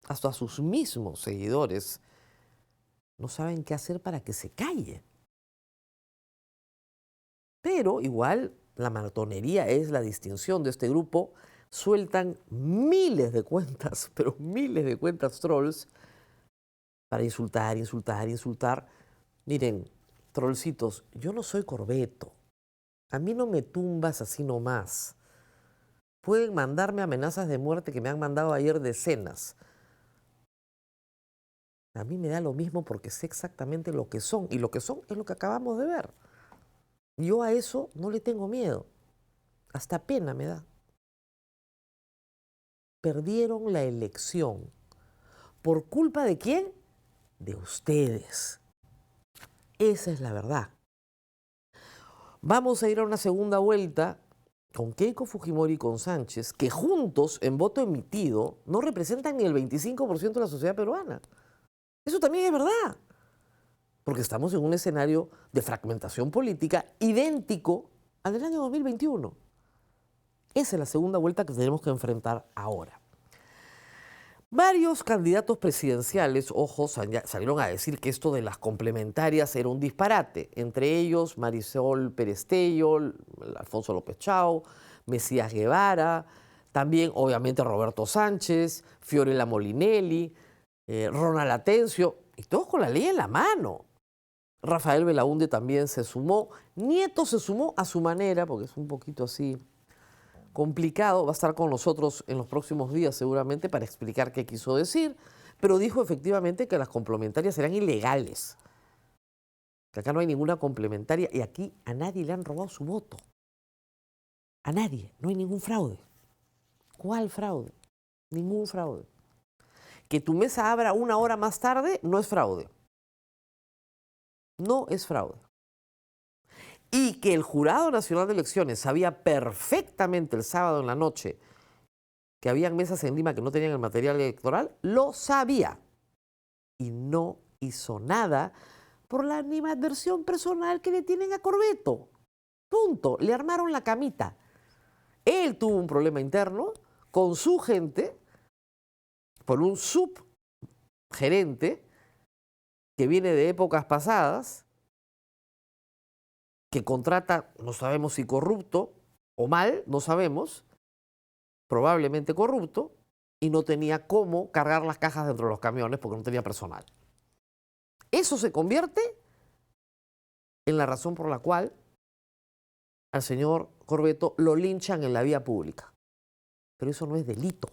Hasta sus mismos seguidores no saben qué hacer para que se calle. Pero igual la matonería es la distinción de este grupo. Sueltan miles de cuentas, pero miles de cuentas trolls para insultar, insultar, insultar. Miren, trollcitos, yo no soy Corbeto. A mí no me tumbas así nomás. Pueden mandarme amenazas de muerte, que me han mandado ayer decenas. A mí me da lo mismo porque sé exactamente lo que son, y lo que son es lo que acabamos de ver. Yo a eso no le tengo miedo. Hasta pena me da. Perdieron la elección. ¿Por culpa de quién? De ustedes. Esa es la verdad. Vamos a ir a una segunda vuelta con Keiko Fujimori y con Sánchez, que juntos, en voto emitido, no representan ni el 25% de la sociedad peruana. Eso también es verdad, porque estamos en un escenario de fragmentación política idéntico al del año 2021. Esa es la segunda vuelta que tenemos que enfrentar ahora. Varios candidatos presidenciales, ojo, salieron a decir que esto de las complementarias era un disparate. Entre ellos Marisol Perestello, Alfonso López Chao, Mesías Guevara, también obviamente Roberto Sánchez, Fiorella Molinelli, Ronald Atencio, y todos con la ley en la mano. Rafael Belaúnde también se sumó. Nieto se sumó a su manera, porque es un poquito así complicado, va a estar con nosotros en los próximos días seguramente para explicar qué quiso decir, pero dijo efectivamente que las complementarias eran ilegales, que acá no hay ninguna complementaria y aquí a nadie le han robado su voto. A nadie, no hay ningún fraude. ¿Cuál fraude? Ningún fraude. Que tu mesa abra una hora más tarde no es fraude. No es fraude. Y que el Jurado Nacional de Elecciones sabía perfectamente el sábado en la noche que habían mesas en Lima que no tenían el material electoral, lo sabía. Y no hizo nada por la animadversión personal que le tienen a Corvetto. Punto. Le armaron la camita. Él tuvo un problema interno con su gente por un subgerente que viene de épocas pasadas, que contrata, no sabemos si corrupto o mal, no sabemos, probablemente corrupto, y no tenía cómo cargar las cajas dentro de los camiones porque no tenía personal. Eso se convierte en la razón por la cual al señor Corvetto lo linchan en la vía pública. Pero eso no es delito.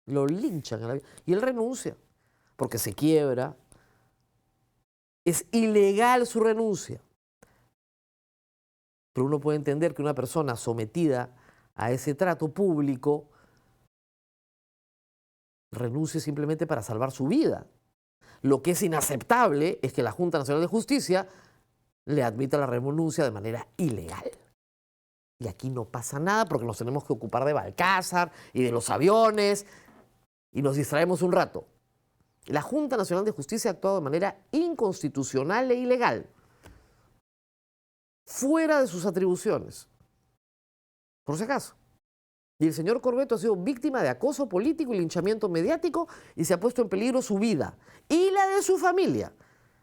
Lo linchan en la vía. Y él renuncia porque se quiebra. Es ilegal su renuncia. Pero uno puede entender que una persona sometida a ese trato público renuncie simplemente para salvar su vida. Lo que es inaceptable es que la Junta Nacional de Justicia le admita la renuncia de manera ilegal. Y aquí no pasa nada porque nos tenemos que ocupar de Balcázar y de los aviones y nos distraemos un rato. La Junta Nacional de Justicia ha actuado de manera inconstitucional e ilegal, fuera de sus atribuciones, por si acaso. Y el señor Corvetto ha sido víctima de acoso político y linchamiento mediático y se ha puesto en peligro su vida y la de su familia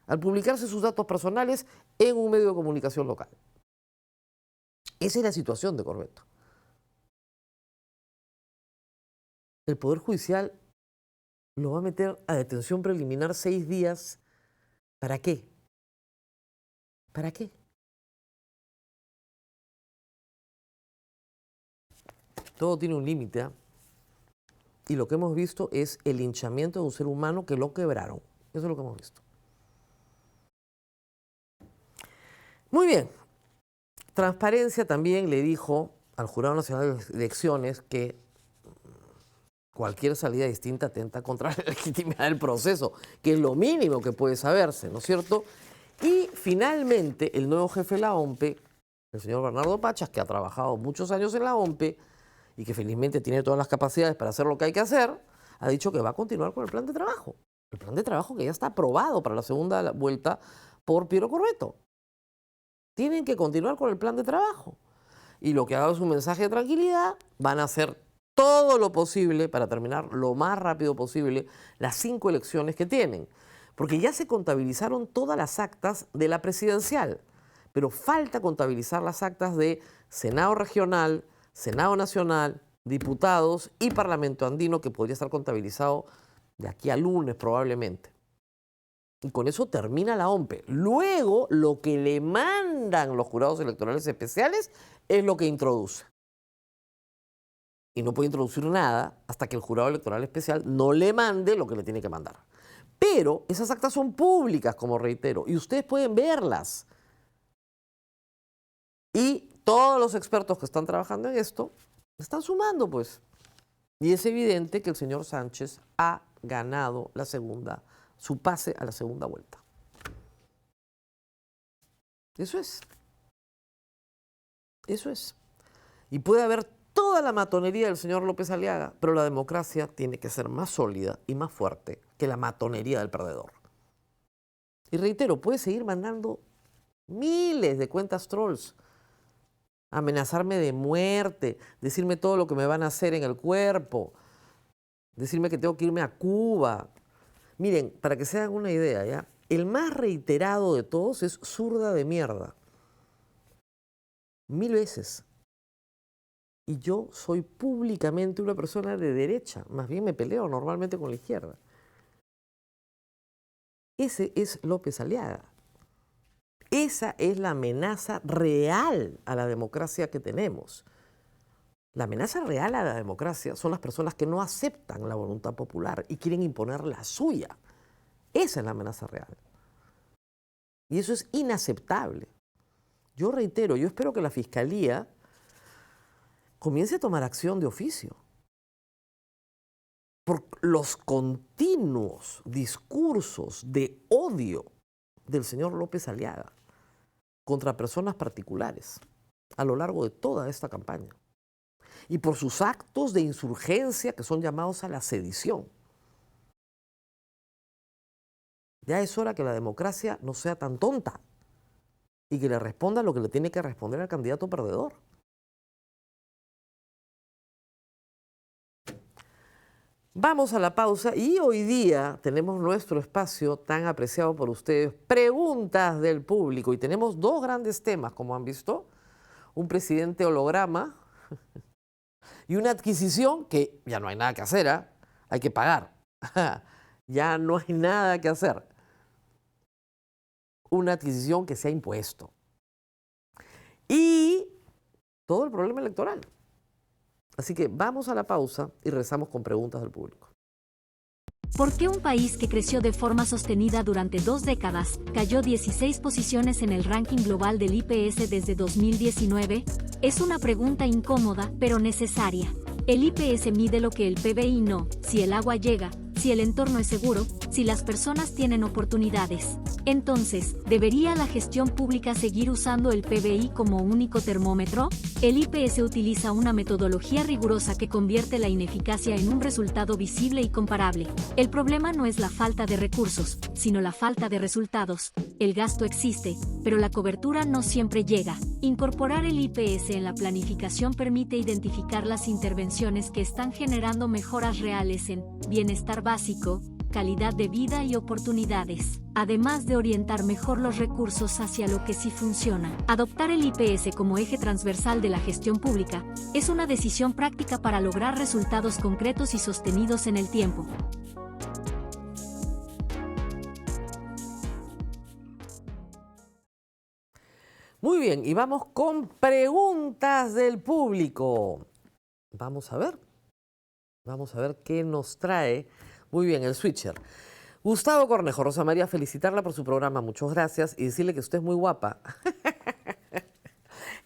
al publicarse sus datos personales en un medio de comunicación local. Esa es la situación de Corvetto. El Poder Judicial lo va a meter a detención preliminar 6 días. ¿Para qué? ¿Para qué? Todo tiene un límite, ¿eh? Y lo que hemos visto es el linchamiento de un ser humano que lo quebraron. Eso es lo que hemos visto. Muy bien. Transparencia también le dijo al Jurado Nacional de Elecciones que cualquier salida distinta atenta contra la legitimidad del proceso, que es lo mínimo que puede saberse, ¿no es cierto? Y finalmente el nuevo jefe de la OMPE, el señor Bernardo Pachas, que ha trabajado muchos años en la OMPE y que felizmente tiene todas las capacidades para hacer lo que hay que hacer, ha dicho que va a continuar con el plan de trabajo. El plan de trabajo que ya está aprobado para la segunda vuelta por Piero Corvetto. Tienen que continuar con el plan de trabajo. Y lo que ha dado es un mensaje de tranquilidad, van a hacer todo lo posible para terminar lo más rápido posible las 5 elecciones que tienen. Porque ya se contabilizaron todas las actas de la presidencial, pero falta contabilizar las actas de Senado Regional, Senado Nacional, diputados y Parlamento Andino, que podría estar contabilizado de aquí a lunes probablemente. Y con eso termina la OMPE. Luego, lo que le mandan los jurados electorales especiales es lo que introduce. Y no puede introducir nada hasta que el jurado electoral especial no le mande lo que le tiene que mandar. Pero esas actas son públicas, como reitero, y ustedes pueden verlas. Y todos los expertos que están trabajando en esto están sumando, pues. Y es evidente que el señor Sánchez ha ganado su pase a la segunda vuelta. Eso es. Eso es. Y puede haber toda la matonería del señor López Aliaga, pero la democracia tiene que ser más sólida y más fuerte que la matonería del perdedor. Y reitero, puede seguir mandando miles de cuentas trolls, amenazarme de muerte, decirme todo lo que me van a hacer en el cuerpo, decirme que tengo que irme a Cuba. Miren, para que se hagan una idea, ¿ya? El más reiterado de todos es zurda de mierda. 1000 veces. Y yo soy públicamente una persona de derecha, más bien me peleo normalmente con la izquierda. Ese es López Aliaga. Esa es la amenaza real a la democracia que tenemos. La amenaza real a la democracia son las personas que no aceptan la voluntad popular y quieren imponer la suya. Esa es la amenaza real. Y eso es inaceptable. Yo reitero, yo espero que la Fiscalía comience a tomar acción de oficio por los continuos discursos de odio del señor López Aliaga contra personas particulares a lo largo de toda esta campaña y por sus actos de insurgencia que son llamados a la sedición. Ya es hora que la democracia no sea tan tonta y que le responda lo que le tiene que responder al candidato perdedor. Vamos a la pausa y hoy día tenemos nuestro espacio tan apreciado por ustedes, preguntas del público, y tenemos dos grandes temas, como han visto, un presidente holograma y una adquisición que ya no hay nada que hacer, ¿eh? Hay que pagar, ya no hay nada que hacer, una adquisición que se ha impuesto y todo el problema electoral. Así que vamos a la pausa y regresamos con preguntas del público. ¿Por qué un país que creció de forma sostenida durante 2 décadas cayó 16 posiciones en el ranking global del IPS desde 2019? Es una pregunta incómoda, pero necesaria. El IPS mide lo que el PBI no, si el agua llega, si el entorno es seguro, si las personas tienen oportunidades. Entonces, ¿debería la gestión pública seguir usando el PBI como único termómetro? El IPS utiliza una metodología rigurosa que convierte la ineficacia en un resultado visible y comparable. El problema no es la falta de recursos, sino la falta de resultados. El gasto existe, pero la cobertura no siempre llega. Incorporar el IPS en la planificación permite identificar las intervenciones que están generando mejoras reales en bienestar básico, calidad de vida y oportunidades, además de orientar mejor los recursos hacia lo que sí funciona. Adoptar el IPS como eje transversal de la gestión pública es una decisión práctica para lograr resultados concretos y sostenidos en el tiempo. Muy bien, y vamos con preguntas del público. Vamos a ver qué nos trae. Muy bien, el switcher. Gustavo Cornejo, Rosa María, felicitarla por su programa, muchas gracias, y decirle que usted es muy guapa.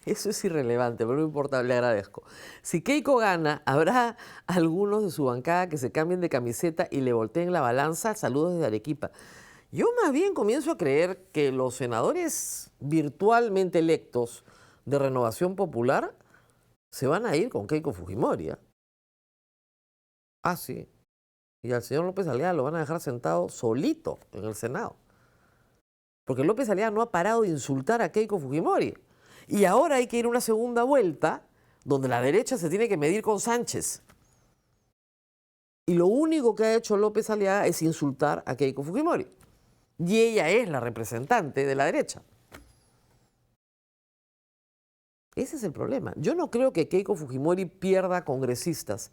Eso es irrelevante, pero no importa, le agradezco. Si Keiko gana, ¿habrá algunos de su bancada que se cambien de camiseta y le volteen la balanza? Saludos desde Arequipa. Yo más bien comienzo a creer que los senadores virtualmente electos de Renovación Popular se van a ir con Keiko Fujimori, ¿eh? Ah, sí. Y al señor López Aliaga lo van a dejar sentado solito en el Senado. Porque López Aliaga no ha parado de insultar a Keiko Fujimori. Y ahora hay que ir a una segunda vuelta donde la derecha se tiene que medir con Sánchez. Y lo único que ha hecho López Aliaga es insultar a Keiko Fujimori. Y ella es la representante de la derecha. Ese es el problema. Yo no creo que Keiko Fujimori pierda congresistas.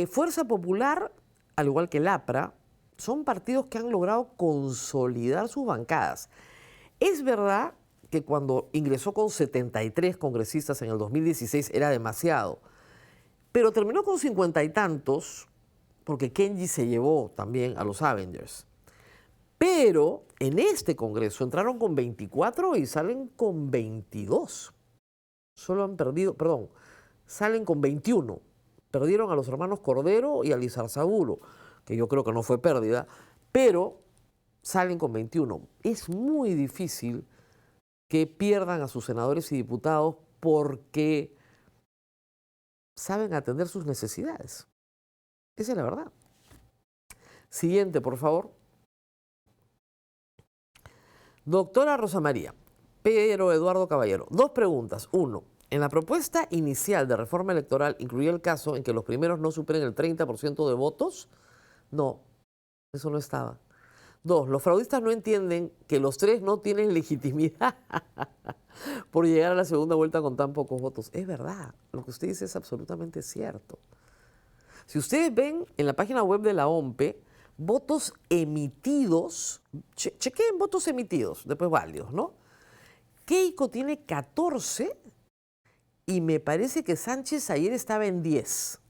Fuerza Popular, al igual que el APRA, son partidos que han logrado consolidar sus bancadas. Es verdad que cuando ingresó con 73 congresistas en el 2016 era demasiado, pero terminó con 50 y tantos porque Kenji se llevó también a los Avengers. Pero en este Congreso entraron con 24 y salen con 22. Solo han perdido, perdón, salen con 21. Perdieron a los hermanos Cordero y a Lizarzaburu, que yo creo que no fue pérdida, pero salen con 21. Es muy difícil que pierdan a sus senadores y diputados porque saben atender sus necesidades. Esa es la verdad. Siguiente, por favor. Doctora Rosa María, Pedro Eduardo Caballero. 2 preguntas. 1. En la propuesta inicial de reforma electoral incluía el caso en que los primeros no superen el 30% de votos. No, eso no estaba. 2. Los fraudistas no entienden que los 3 no tienen legitimidad por llegar a la segunda vuelta con tan pocos votos. Es verdad, lo que usted dice es absolutamente cierto. Si ustedes ven en la página web de la OMPE, votos emitidos, chequeen votos emitidos, después válidos, ¿no? Keiko tiene 14 y me parece que Sánchez ayer estaba en 10,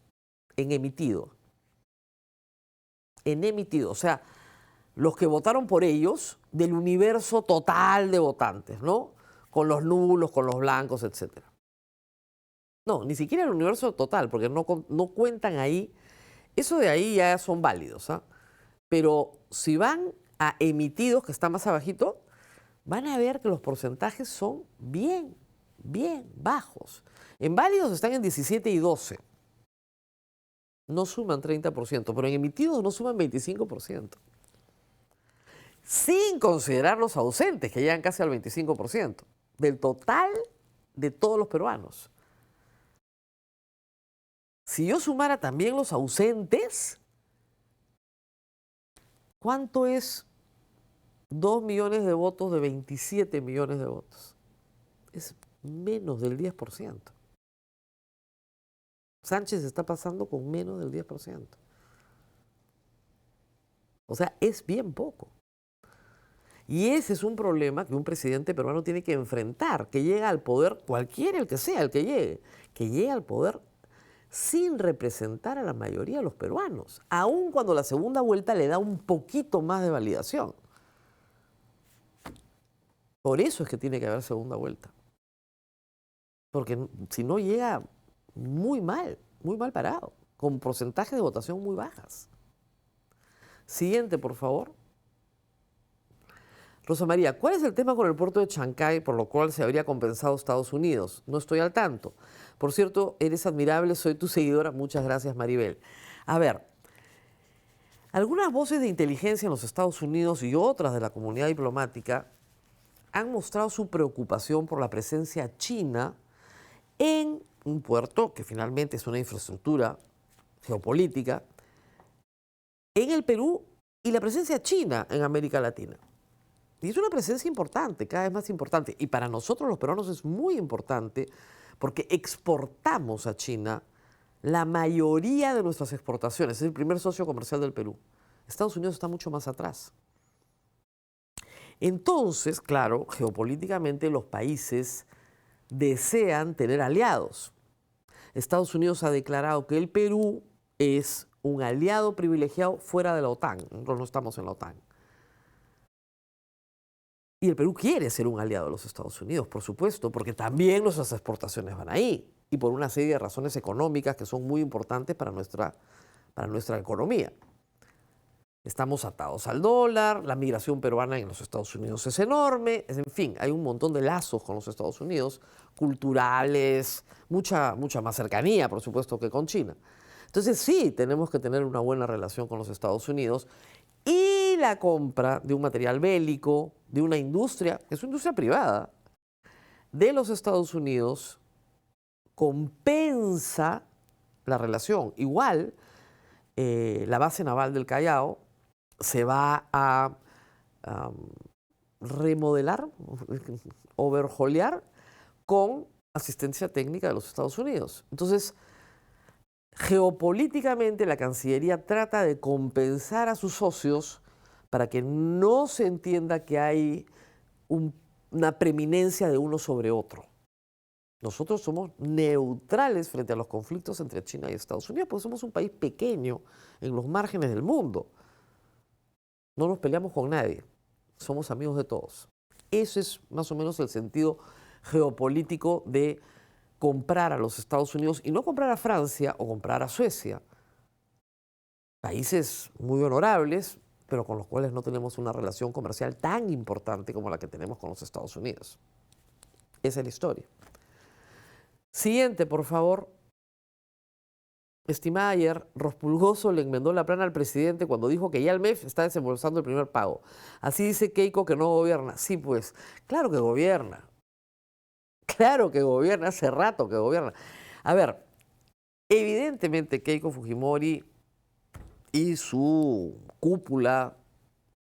en emitido. En emitido, o sea, los que votaron por ellos del universo total de votantes, ¿no? Con los nulos, con los blancos, etc. No, ni siquiera el universo total, porque no cuentan ahí. Eso de ahí ya son válidos, ¿ah? Pero si van a emitidos, que está más abajito, van a ver que los porcentajes son bien bajos. En válidos están en 17 y 12. No suman 30%, pero en emitidos no suman 25%. Sin considerar los ausentes, que llegan casi al 25%, del total de todos los peruanos. Si yo sumara también los ausentes, ¿cuánto es 2 millones de votos de 27 millones de votos? Es menos del 10%. Sánchez está pasando con menos del 10%. O sea, es bien poco. Y ese es un problema que un presidente peruano tiene que enfrentar, que llega al poder, cualquiera el que sea, el que llegue al poder sin representar a la mayoría de los peruanos, aun cuando la segunda vuelta le da un poquito más de validación. Por eso es que tiene que haber segunda vuelta. Porque si no llega muy mal parado, con porcentajes de votación muy bajas. Siguiente, por favor. Rosa María, ¿cuál es el tema con el puerto de Chancay por lo cual se habría compensado Estados Unidos? No estoy al tanto. Por cierto, eres admirable, soy tu seguidora. Muchas gracias, Maribel. A ver, algunas voces de inteligencia en los Estados Unidos y otras de la comunidad diplomática han mostrado su preocupación por la presencia china en un puerto que finalmente es una infraestructura geopolítica en el Perú y la presencia china en América Latina. Y es una presencia importante, cada vez más importante. Y para nosotros los peruanos es muy importante porque exportamos a China la mayoría de nuestras exportaciones. Es el primer socio comercial del Perú. Estados Unidos está mucho más atrás. Entonces, claro, geopolíticamente los países desean tener aliados. Estados Unidos ha declarado que el Perú es un aliado privilegiado fuera de la OTAN. Nosotros no estamos en la OTAN. Y el Perú quiere ser un aliado de los Estados Unidos, por supuesto, porque también nuestras exportaciones van ahí y por una serie de razones económicas que son muy importantes para nuestra economía. Estamos atados al dólar, la migración peruana en los Estados Unidos es enorme, en fin, hay un montón de lazos con los Estados Unidos, culturales, mucha más cercanía, por supuesto, que con China. Entonces sí, tenemos que tener una buena relación con los Estados Unidos y la compra de un material bélico, de una industria, que es una industria privada, de los Estados Unidos, compensa la relación. Igual, la base naval del Callao se va a remodelar, overhaullar, con asistencia técnica de los Estados Unidos. Entonces, geopolíticamente la Cancillería trata de compensar a sus socios para que no se entienda que hay una preeminencia de uno sobre otro. Nosotros somos neutrales frente a los conflictos entre China y Estados Unidos, porque somos un país pequeño en los márgenes del mundo. No nos peleamos con nadie, somos amigos de todos. Ese es más o menos el sentido geopolítico de comprar a los Estados Unidos y no comprar a Francia o comprar a Suecia. Países muy honorables, pero con los cuales no tenemos una relación comercial tan importante como la que tenemos con los Estados Unidos. Esa es la historia. Siguiente, por favor. Estimada ayer, Rospulgoso le enmendó la plana al presidente cuando dijo que ya el MEF está desembolsando el primer pago. Así dice Keiko que no gobierna. Sí, pues, claro que gobierna. Claro que gobierna, hace rato que gobierna. A ver, evidentemente Keiko Fujimori y su cúpula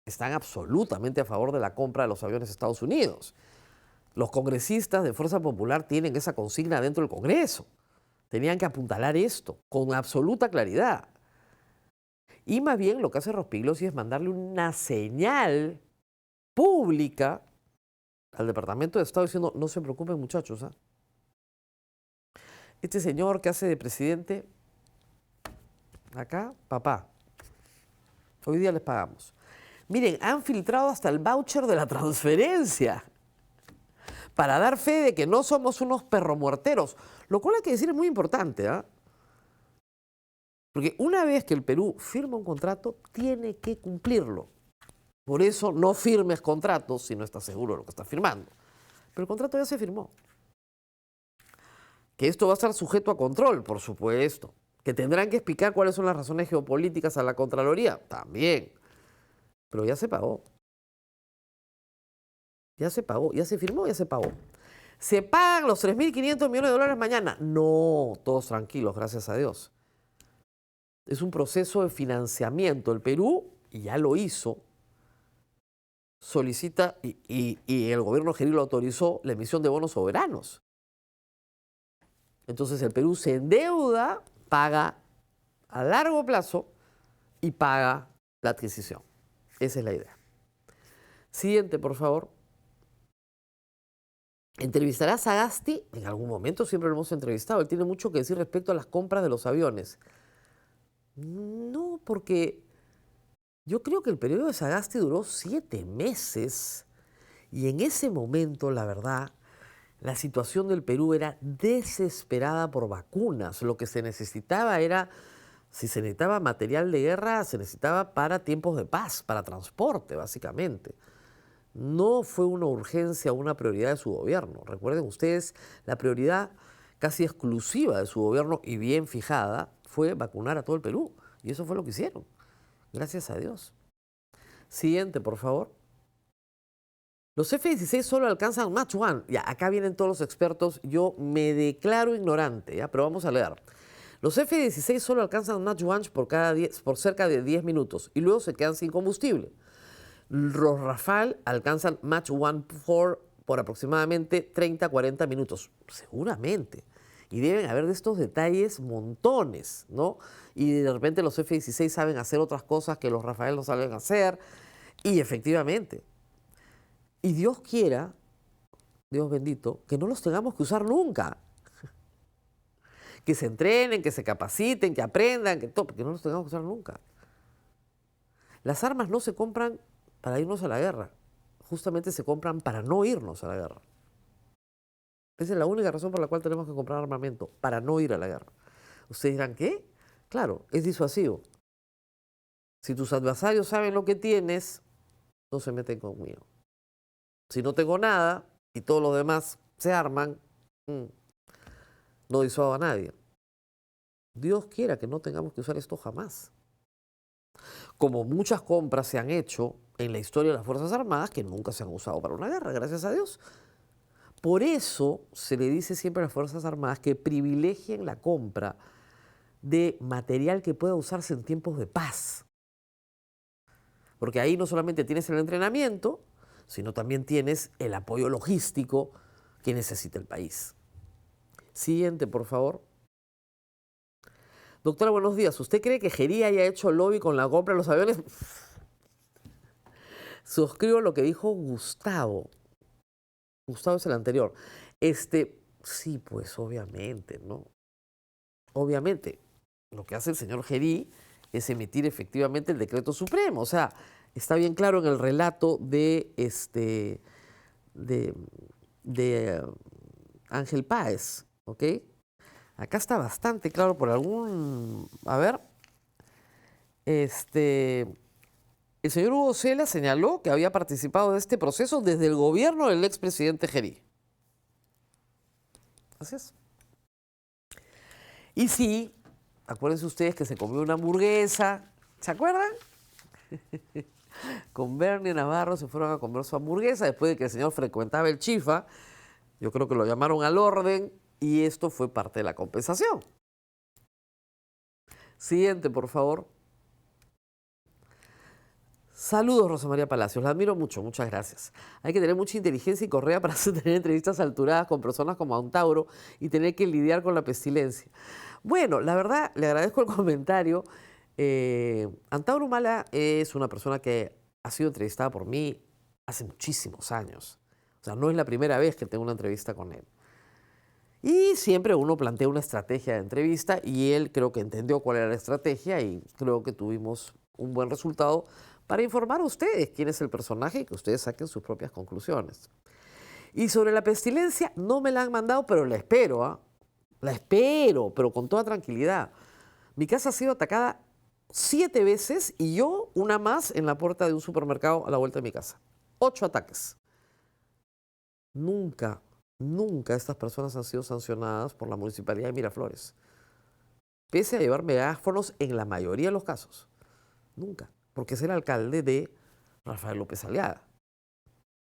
están absolutamente a favor de la compra de los aviones de Estados Unidos. Los congresistas de Fuerza Popular tienen esa consigna dentro del Congreso. Tenían que apuntalar esto con absoluta claridad. Y más bien lo que hace Rospigliosi es mandarle una señal pública al Departamento de Estado diciendo, no se preocupen muchachos, ¿eh? Este señor que hace de presidente, acá, papá, hoy día les pagamos. Miren, han filtrado hasta el voucher de la transferencia para dar fe de que no somos unos perromuerteros, lo cual hay que decir es muy importante, ¿eh? Porque una vez que el Perú firma un contrato, tiene que cumplirlo. Por eso no firmes contratos si no estás seguro de lo que estás firmando. Pero el contrato ya se firmó. Que esto va a estar sujeto a control, por supuesto. Que tendrán que explicar cuáles son las razones geopolíticas a la Contraloría, también. Pero ya se pagó. Ya se pagó, ya se firmó, ya se pagó. ¿Se pagan los 3.500 millones de dólares mañana? No, todos tranquilos, gracias a Dios. Es un proceso de financiamiento. El Perú, y ya lo hizo, solicita, y el gobierno Geri lo autorizó, la emisión de bonos soberanos. Entonces el Perú se endeuda, paga a largo plazo y paga la adquisición. Esa es la idea. Siguiente, por favor. ¿Entrevistará a Sagasti? En algún momento siempre lo hemos entrevistado. Él tiene mucho que decir respecto a las compras de los aviones. No, porque yo creo que el periodo de Sagasti duró 7 meses y en ese momento, la verdad, la situación del Perú era desesperada por vacunas. Lo que se necesitaba era, si se necesitaba material de guerra, se necesitaba para tiempos de paz, para transporte, básicamente. No fue una urgencia, una prioridad de su gobierno. Recuerden ustedes, la prioridad casi exclusiva de su gobierno y bien fijada fue vacunar a todo el Perú. Y eso fue lo que hicieron. Gracias a Dios. Siguiente, por favor. Los F-16 solo alcanzan Mach 1. Ya, acá vienen todos los expertos. Yo me declaro ignorante, ¿ya? Pero vamos a leer. Los F-16 solo alcanzan Mach 1 por cerca de 10 minutos y luego se quedan sin combustible. Los Rafale alcanzan Mach 1 por aproximadamente 30-40 minutos. Seguramente. Y deben haber de estos detalles montones, ¿no? Y de repente los F-16 saben hacer otras cosas que los Rafale no saben hacer. Y efectivamente. Y Dios quiera, Dios bendito, que no los tengamos que usar nunca. Que se entrenen, que se capaciten, que aprendan, que no los tengamos que usar nunca. Las armas no se compran para irnos a la guerra. Justamente se compran para no irnos a la guerra. Esa es la única razón por la cual tenemos que comprar armamento, para no ir a la guerra. Ustedes dirán, ¿qué? Claro, es disuasivo. Si tus adversarios saben lo que tienes, no se meten conmigo. Si no tengo nada y todos los demás se arman, no disuado a nadie. Dios quiera que no tengamos que usar esto jamás. Como muchas compras se han hecho en la historia de las Fuerzas Armadas que nunca se han usado para una guerra, gracias a Dios. Por eso se le dice siempre a las Fuerzas Armadas que privilegien la compra de material que pueda usarse en tiempos de paz. Porque ahí no solamente tienes el entrenamiento, sino también tienes el apoyo logístico que necesita el país. Siguiente, por favor. Doctora, buenos días. ¿Usted cree que Geri haya hecho lobby con la compra de los aviones? Suscribo lo que dijo Gustavo. Gustavo es el anterior. Sí, pues obviamente, ¿no? Obviamente, lo que hace el señor Geri es emitir efectivamente el decreto supremo. O sea, está bien claro en el relato de Ángel Páez, ¿ok? Acá está bastante claro por algún... A ver. El señor Hugo Cela señaló que había participado de este proceso desde el gobierno del expresidente Gerí. Así es. Y sí, acuérdense ustedes que se comió una hamburguesa, ¿se acuerdan? Con Bernie Navarro se fueron a comer su hamburguesa después de que el señor frecuentaba el Chifa. Yo creo que lo llamaron al orden y esto fue parte de la compensación. Siguiente, por favor. Saludos, Rosa María Palacios. La admiro mucho, muchas gracias. Hay que tener mucha inteligencia y correa para tener entrevistas alturadas con personas como Antauro y tener que lidiar con la pestilencia. Bueno, la verdad, le agradezco el comentario. Antauro Humala es una persona que ha sido entrevistada por mí hace muchísimos años. O sea, no es la primera vez que tengo una entrevista con él. Y siempre uno plantea una estrategia de entrevista y él creo que entendió cuál era la estrategia y creo que tuvimos un buen resultado para informar a ustedes quién es el personaje y que ustedes saquen sus propias conclusiones. Y sobre la pestilencia, no me la han mandado, pero la espero, ¿eh? La espero, pero con toda tranquilidad. Mi casa ha sido atacada 7 veces y yo una más en la puerta de un supermercado a la vuelta de mi casa. 8 ataques. Nunca estas personas han sido sancionadas por la Municipalidad de Miraflores. Pese a llevar megáfonos en la mayoría de los casos. Nunca. Porque es el alcalde de Rafael López Aliaga.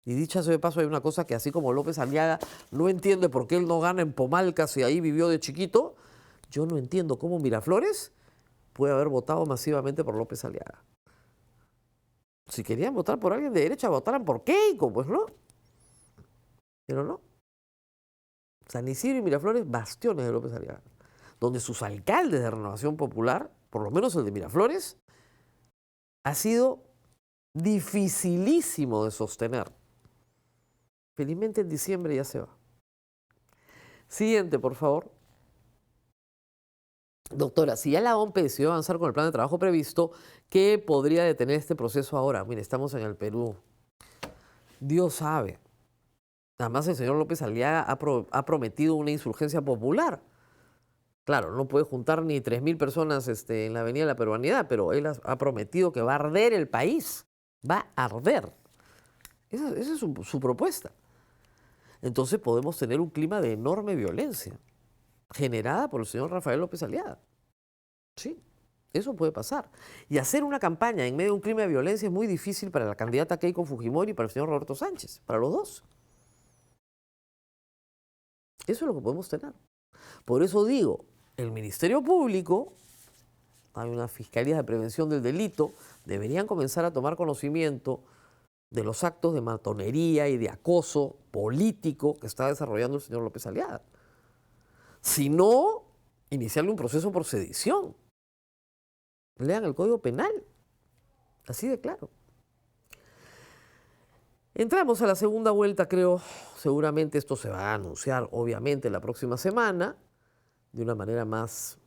Y dicho sea de paso, hay una cosa que así como López Aliaga no entiende por qué él no gana en Pomalcas y ahí vivió de chiquito, yo no entiendo cómo Miraflores puede haber votado masivamente por López Aliaga. Si querían votar por alguien de derecha, votaran por Keiko, pues no. Pero no. San Isidro y Miraflores, bastiones de López Aliaga, donde sus alcaldes de Renovación Popular, por lo menos el de Miraflores, ha sido dificilísimo de sostener. Felizmente en diciembre ya se va. Siguiente, por favor. Doctora, si ya la OMP decidió avanzar con el plan de trabajo previsto, ¿qué podría detener este proceso ahora? Mire, estamos en el Perú. Dios sabe. Además, el señor López Aliaga ha prometido una insurgencia popular. Claro, no puede juntar ni 3.000 personas en la Avenida de la Peruanidad, pero él ha prometido que va a arder el país. Va a arder. Esa es su propuesta. Entonces podemos tener un clima de enorme violencia generada por el señor Rafael López Aliaga. Sí, eso puede pasar. Y hacer una campaña en medio de un clima de violencia es muy difícil para la candidata Keiko Fujimori y para el señor Roberto Sánchez, para los dos. Eso es lo que podemos tener. Por eso digo, el Ministerio Público, hay una Fiscalía de Prevención del Delito, deberían comenzar a tomar conocimiento de los actos de matonería y de acoso político que está desarrollando el señor López Aliaga. Si no, iniciarle un proceso por sedición. Lean el Código Penal. Así de claro. Entramos a la segunda vuelta, creo. Seguramente esto se va a anunciar, obviamente, la próxima semana, de una manera más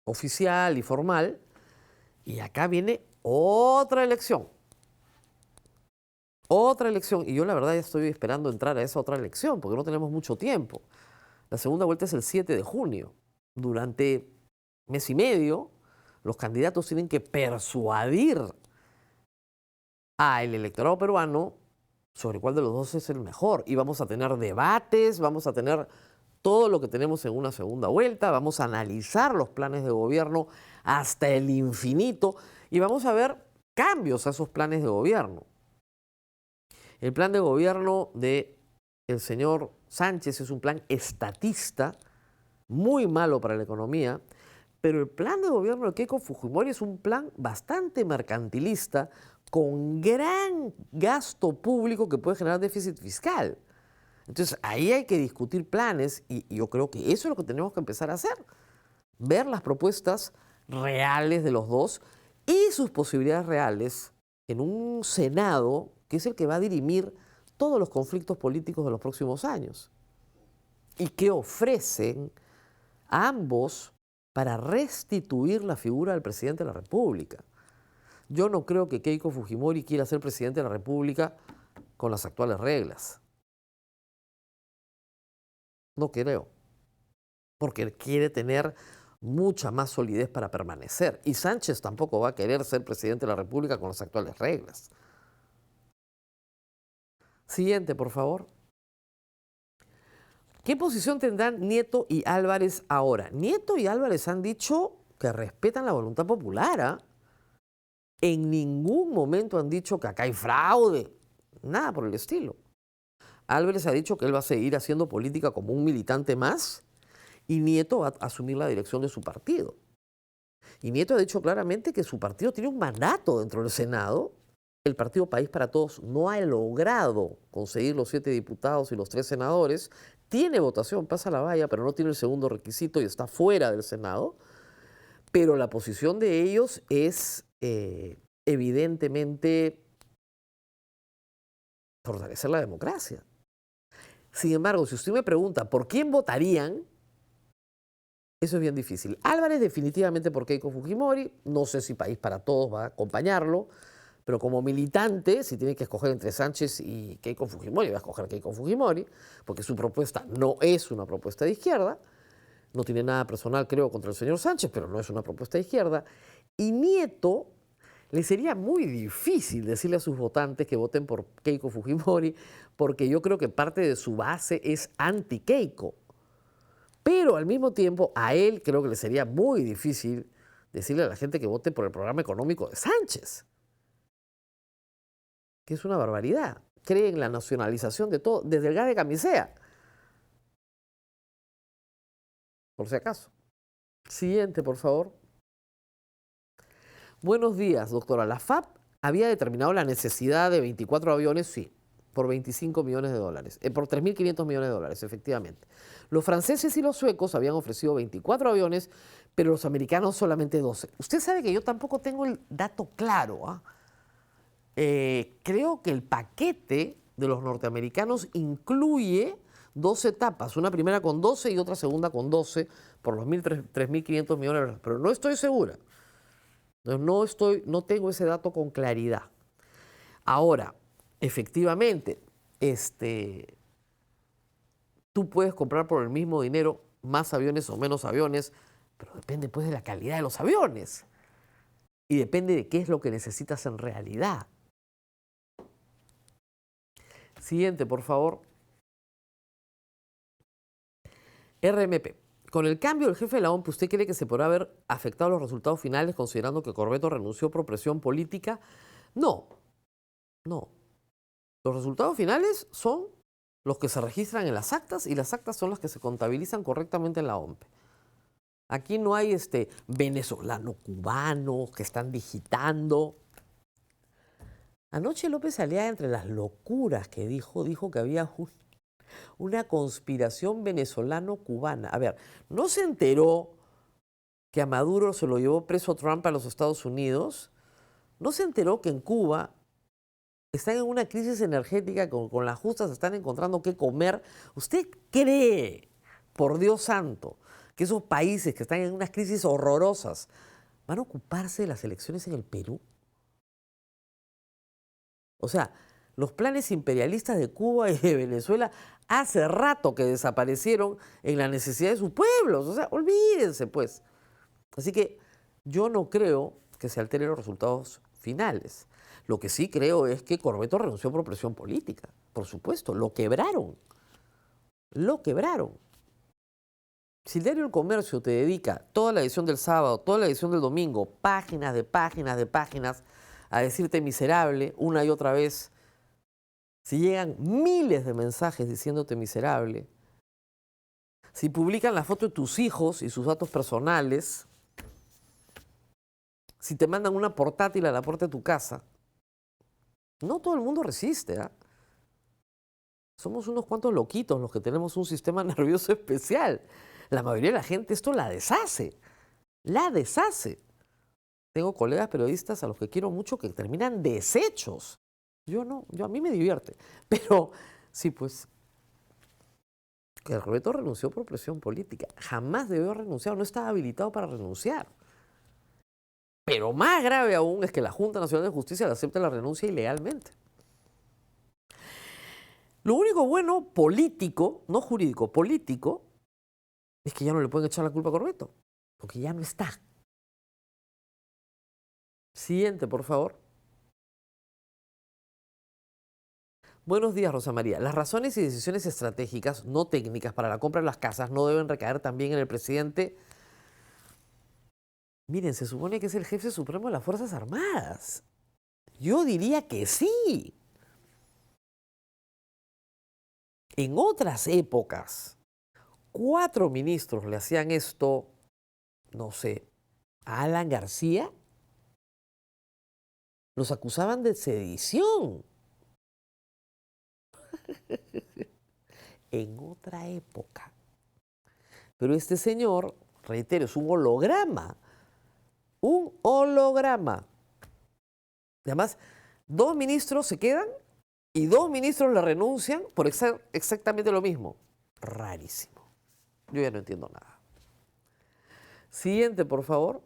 oficial y formal. Y acá viene otra elección. Otra elección. Y yo la verdad ya estoy esperando entrar a esa otra elección, porque no tenemos mucho tiempo. La segunda vuelta es el 7 de junio. Durante mes y medio, los candidatos tienen que persuadir al electorado peruano sobre cuál de los dos es el mejor. Y vamos a tener debates, vamos a tener todo lo que tenemos en una segunda vuelta, vamos a analizar los planes de gobierno hasta el infinito y vamos a ver cambios a esos planes de gobierno. El plan de gobierno del señor Sánchez es un plan estatista, muy malo para la economía, pero el plan de gobierno de Keiko Fujimori es un plan bastante mercantilista, con gran gasto público que puede generar déficit fiscal. Entonces, ahí hay que discutir planes y yo creo que eso es lo que tenemos que empezar a hacer. Ver las propuestas reales de los dos y sus posibilidades reales en un Senado que es el que va a dirimir todos los conflictos políticos de los próximos años. Y que ofrecen a ambos para restituir la figura del presidente de la República. Yo no creo que Keiko Fujimori quiera ser presidente de la República con las actuales reglas. No creo. Porque quiere tener mucha más solidez para permanecer. Y Sánchez tampoco va a querer ser presidente de la República con las actuales reglas. Siguiente, por favor. ¿Qué posición tendrán Nieto y Álvarez ahora? Nieto y Álvarez han dicho que respetan la voluntad popular, ¿ah? En ningún momento han dicho que acá hay fraude, nada por el estilo. Álvarez ha dicho que él va a seguir haciendo política como un militante más y Nieto va a asumir la dirección de su partido. Y Nieto ha dicho claramente que su partido tiene un mandato dentro del Senado. El partido País para Todos no ha logrado conseguir los 7 diputados y los 3 senadores. Tiene votación, pasa la valla, pero no tiene el segundo requisito y está fuera del Senado. Pero la posición de ellos es evidentemente fortalecer la democracia. Sin embargo, si usted me pregunta por quién votarían, eso es bien difícil. Álvarez definitivamente por Keiko Fujimori, no sé si País para Todos va a acompañarlo, pero como militante, si tiene que escoger entre Sánchez y Keiko Fujimori, va a escoger Keiko Fujimori, porque su propuesta no es una propuesta de izquierda, no tiene nada personal, creo, contra el señor Sánchez, pero no es una propuesta de izquierda. Y Nieto, le sería muy difícil decirle a sus votantes que voten por Keiko Fujimori, porque yo creo que parte de su base es anti-Keiko. Pero al mismo tiempo, a él creo que le sería muy difícil decirle a la gente que vote por el programa económico de Sánchez, que es una barbaridad. Cree en la nacionalización de todo, desde el gas de camisea. Por si acaso. Siguiente, por favor. Buenos días, doctora. La FAP había determinado la necesidad de 24 aviones, sí, por 25 millones de dólares, por 3.500 millones de dólares, efectivamente. Los franceses y los suecos habían ofrecido 24 aviones, pero los americanos solamente 12. Usted sabe que yo tampoco tengo el dato claro, ¿ah? Creo que el paquete de los norteamericanos incluye 2 etapas, una primera con 12 y otra segunda con 12 por los 3.500 millones de dólares, pero no estoy segura. No tengo ese dato con claridad. Ahora, efectivamente, tú puedes comprar por el mismo dinero más aviones o menos aviones, pero depende pues de la calidad de los aviones y depende de qué es lo que necesitas en realidad. Siguiente, por favor. RMP. Con el cambio del jefe de la OMP, ¿usted cree que se podrá haber afectado los resultados finales considerando que Corvetto renunció por presión política? No, no. Los resultados finales son los que se registran en las actas y las actas son las que se contabilizan correctamente en la OMP. Aquí no hay venezolano-cubanos que están digitando. Anoche López Aliaga, entre las locuras que dijo que había una conspiración venezolano-cubana. A ver, ¿no se enteró que a Maduro se lo llevó preso Trump a los Estados Unidos? ¿No se enteró que en Cuba están en una crisis energética con las justas, están encontrando qué comer? ¿Usted cree, por Dios santo, que esos países que están en unas crisis horrorosas van a ocuparse de las elecciones en el Perú? O sea, los planes imperialistas de Cuba y de Venezuela hace rato que desaparecieron en la necesidad de sus pueblos. O sea, olvídense pues. Así que yo no creo que se alteren los resultados finales. Lo que sí creo es que Corvetto renunció por presión política. Por supuesto, lo quebraron. Lo quebraron. Si el diario El Comercio te dedica toda la edición del sábado, toda la edición del domingo, páginas de páginas de páginas, a decirte miserable una y otra vez, si llegan miles de mensajes diciéndote miserable, si publican la foto de tus hijos y sus datos personales, si te mandan una portátil a la puerta de tu casa, no todo el mundo resiste, ¿eh? Somos unos cuantos loquitos los que tenemos un sistema nervioso especial. La mayoría de la gente esto la deshace. La deshace. Tengo colegas periodistas a los que quiero mucho que terminan deshechos. Yo no, a mí me divierte. Pero sí, pues, que Corvetto renunció por presión política. Jamás debió haber renunciado, no estaba habilitado para renunciar. Pero más grave aún es que la Junta Nacional de Justicia le acepte la renuncia ilegalmente. Lo único bueno político, no jurídico, político, es que ya no le pueden echar la culpa a Corvetto. porque ya no está. Siguiente, por favor. Buenos días, Rosa María. Las razones y decisiones estratégicas, no técnicas, para la compra de las casas no deben recaer también en el presidente. Miren, se supone que es el jefe supremo de las Fuerzas Armadas. Yo diría que sí. En otras épocas, 4 ministros le hacían esto, no sé, a Alan García. Los acusaban de sedición. En otra época. Pero este señor, reitero, es un holograma. Un holograma. Además, 2 ministros se quedan y 2 ministros le renuncian por exactamente lo mismo. Rarísimo. Yo ya no entiendo nada. Siguiente, por favor.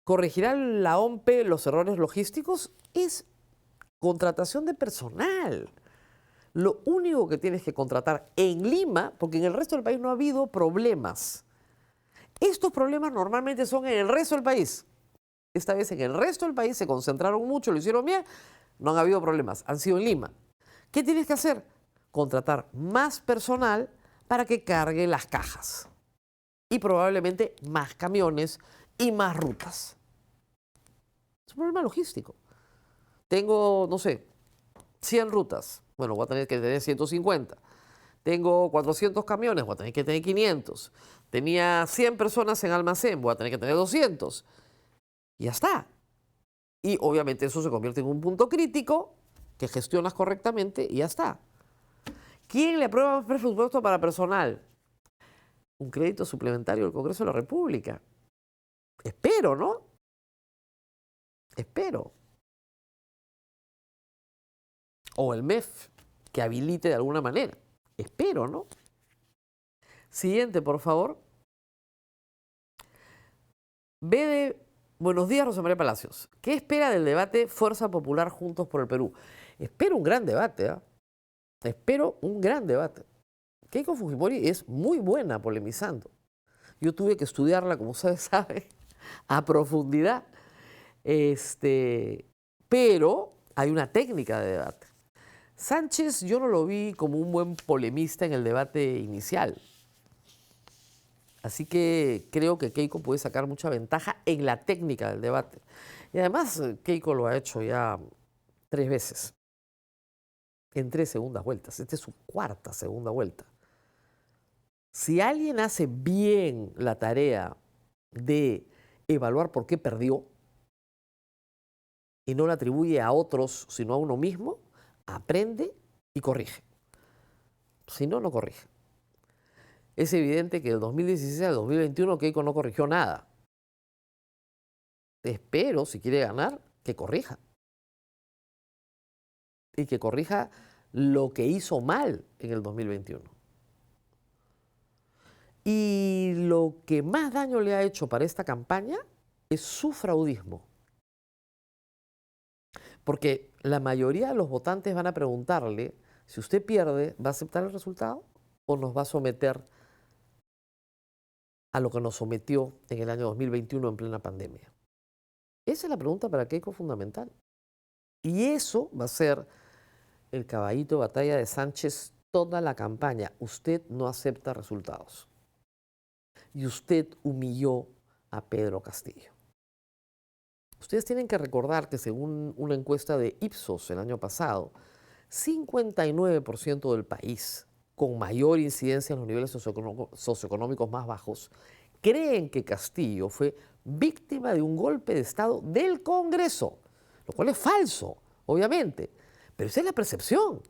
¿Corregirá la OMPE los errores logísticos? Es contratación de personal. Lo único que tienes que contratar en Lima, porque en el resto del país no ha habido problemas. Estos problemas normalmente son en el resto del país. Esta vez en el resto del país se concentraron mucho, lo hicieron bien, no han habido problemas, han sido en Lima. ¿Qué tienes que hacer? Contratar más personal para que cargue las cajas. Y probablemente más camiones y más rutas. Es un problema logístico. Tengo, no sé, 100 rutas. Bueno, voy a tener que tener 150. Tengo 400 camiones, voy a tener que tener 500. Tenía 100 personas en almacén, voy a tener que tener 200. Y ya está. Y obviamente eso se convierte en un punto crítico que gestionas correctamente y ya está. ¿Quién le aprueba presupuesto para personal? Un crédito suplementario del Congreso de la República. Espero, ¿no? Espero. O el MEF, que habilite de alguna manera. Espero, ¿no? Siguiente, por favor. Buenos días, Rosa María Palacios. ¿Qué espera del debate Fuerza Popular Juntos por el Perú? Espero un gran debate, ¿eh? Espero un gran debate. Keiko Fujimori es muy buena polemizando. Yo tuve que estudiarla, como ustedes saben, a profundidad. Pero hay una técnica de debate. Sánchez yo no lo vi como un buen polemista en el debate inicial. Así que creo que Keiko puede sacar mucha ventaja en la técnica del debate. Y además Keiko lo ha hecho ya 3 veces, en 3 segundas vueltas. Esta es su 4ª segunda vuelta. Si alguien hace bien la tarea de evaluar por qué perdió y no la atribuye a otros, sino a uno mismo, aprende y corrige. Si no, no corrige. Es evidente que del 2016 al 2021 Keiko no corrigió nada. Espero, si quiere ganar, que corrija. Y que corrija lo que hizo mal en el 2021. Y lo que más daño le ha hecho para esta campaña es su fraudismo. Porque la mayoría de los votantes van a preguntarle, si usted pierde, ¿va a aceptar el resultado o nos va a someter a lo que nos sometió en el año 2021 en plena pandemia? Esa es la pregunta para Keiko fundamental. Y eso va a ser el caballito de batalla de Sánchez toda la campaña. Usted no acepta resultados. Y usted humilló a Pedro Castillo. Ustedes tienen que recordar que según una encuesta de Ipsos el año pasado, 59% del país con mayor incidencia en los niveles socioeconómicos más bajos creen que Castillo fue víctima de un golpe de Estado del Congreso, lo cual es falso, obviamente, pero esa es la percepción.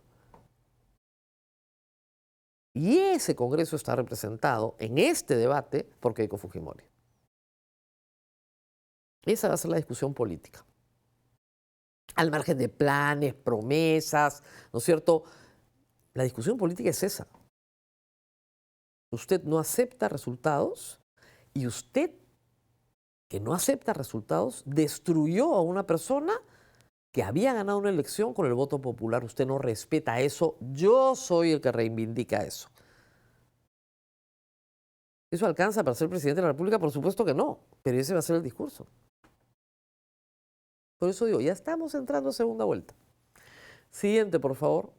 Y ese Congreso está representado en este debate por Keiko Fujimori. Esa va a ser la discusión política. Al margen de planes, promesas, ¿no es cierto? La discusión política es esa. Usted no acepta resultados y usted, que no acepta resultados, destruyó a una persona que había ganado una elección con el voto popular. Usted no respeta eso. Yo soy el que reivindica eso. ¿Eso alcanza para ser presidente de la República? Por supuesto que no, pero ese va a ser el discurso. Por eso digo, ya estamos entrando a segunda vuelta. Siguiente, por favor.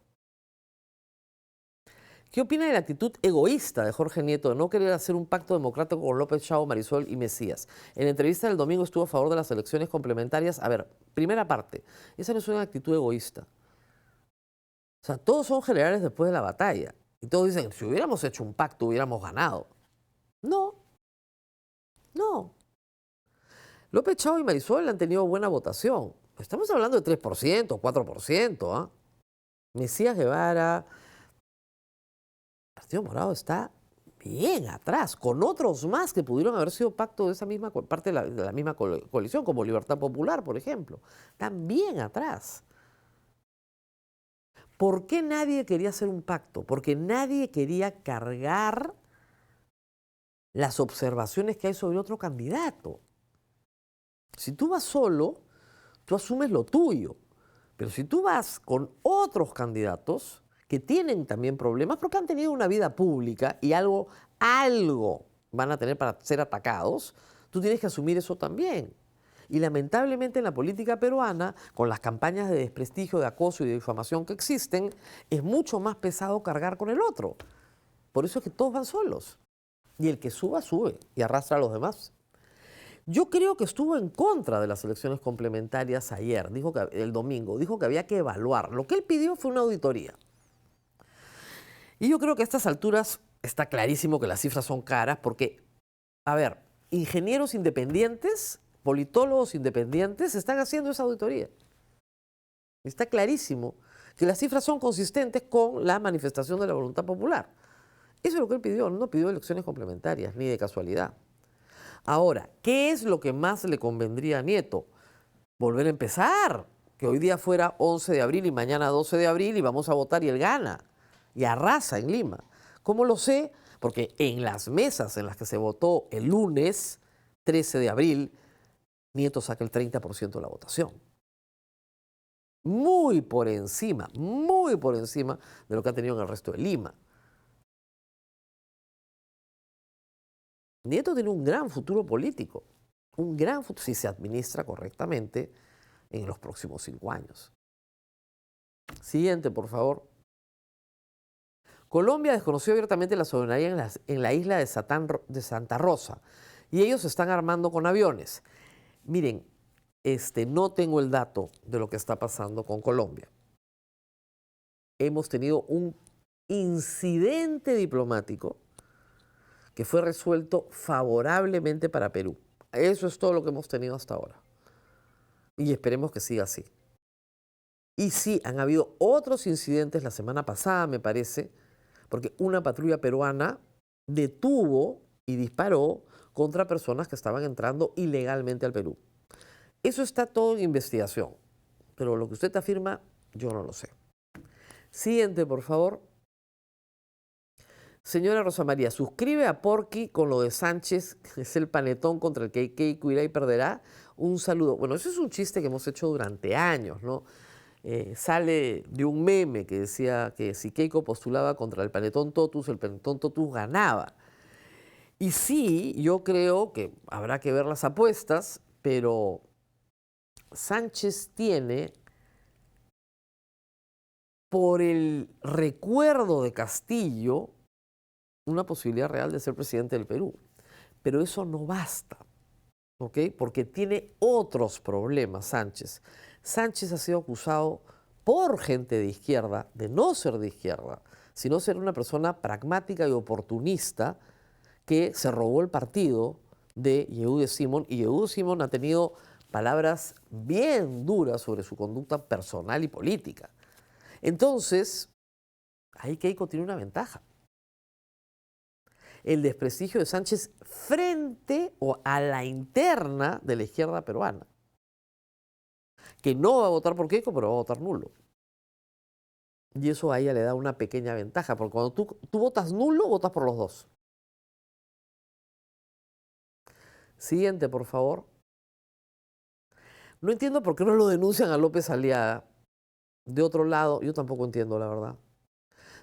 ¿Qué opina de la actitud egoísta de Jorge Nieto de no querer hacer un pacto democrático con López Chao, Marisol y Mesías? En la entrevista del domingo estuvo a favor de las elecciones complementarias. A ver, primera parte, esa no es una actitud egoísta. O sea, todos son generales después de la batalla. Y todos dicen, si hubiéramos hecho un pacto, hubiéramos ganado. No, no. López Chao y Marisol han tenido buena votación. Estamos hablando de 3%, 4%. ¿Ah? Mesías Guevara, Partido Morado está bien atrás, con otros más que pudieron haber sido pacto de esa misma parte de la misma coalición, como Libertad Popular, por ejemplo. Están bien atrás. ¿Por qué nadie quería hacer un pacto? Porque nadie quería cargar las observaciones que hay sobre otro candidato. Si tú vas solo, tú asumes lo tuyo. Pero si tú vas con otros candidatos que tienen también problemas porque han tenido una vida pública y algo van a tener para ser atacados, tú tienes que asumir eso también. Y lamentablemente en la política peruana, con las campañas de desprestigio, de acoso y de difamación que existen, es mucho más pesado cargar con el otro. Por eso es que todos van solos. Y el que suba, sube y arrastra a los demás. Yo creo que estuvo en contra de las elecciones complementarias ayer, el domingo, dijo que había que evaluar. Lo que él pidió fue una auditoría. Y yo creo que a estas alturas está clarísimo que las cifras son caras porque, a ver, ingenieros independientes, politólogos independientes están haciendo esa auditoría. Está clarísimo que las cifras son consistentes con la manifestación de la voluntad popular. Eso es lo que él pidió, no pidió elecciones complementarias, ni de casualidad. Ahora, ¿qué es lo que más le convendría a Nieto? Volver a empezar, que hoy día fuera 11 de abril y mañana 12 de abril y vamos a votar y él gana y arrasa en Lima. ¿Cómo lo sé? Porque en las mesas en las que se votó el lunes 13 de abril, Nieto saca el 30% de la votación. Muy por encima de lo que ha tenido en el resto de Lima. Nieto tiene un gran futuro político, un gran futuro, si se administra correctamente en los próximos 5 años. Siguiente, por favor. Colombia desconoció abiertamente la soberanía en la isla de Santa Rosa y ellos se están armando con aviones. Miren, no tengo el dato de lo que está pasando con Colombia. Hemos tenido un incidente diplomático que fue resuelto favorablemente para Perú. Eso es todo lo que hemos tenido hasta ahora. Y esperemos que siga así. Y sí, han habido otros incidentes la semana pasada, me parece, porque una patrulla peruana detuvo y disparó contra personas que estaban entrando ilegalmente al Perú. Eso está todo en investigación, pero lo que usted afirma, yo no lo sé. Siguiente, por favor. Señora Rosa María, suscribe a Porky con lo de Sánchez, que es el panetón contra el que Keiko irá y perderá. Un saludo. Bueno, eso es un chiste que hemos hecho durante años, ¿no? Sale de un meme que decía que si Keiko postulaba contra el panetón Totus ganaba. Y sí, yo creo que habrá que ver las apuestas, pero Sánchez tiene, por el recuerdo de Castillo, una posibilidad real de ser presidente del Perú. Pero eso no basta, ¿ok? Porque tiene otros problemas Sánchez. Sánchez ha sido acusado por gente de izquierda de no ser de izquierda, sino ser una persona pragmática y oportunista que se robó el partido de Yehude Simón, y Yehude Simón ha tenido palabras bien duras sobre su conducta personal y política. Entonces, ahí Keiko tiene una ventaja. El desprestigio de Sánchez frente o a la interna de la izquierda peruana, que no va a votar por Keiko, pero va a votar nulo. Y eso a ella le da una pequeña ventaja, porque cuando tú votas nulo, votas por los dos. Siguiente, por favor. No entiendo por qué no lo denuncian a López Aliaga. De otro lado, yo tampoco entiendo, la verdad.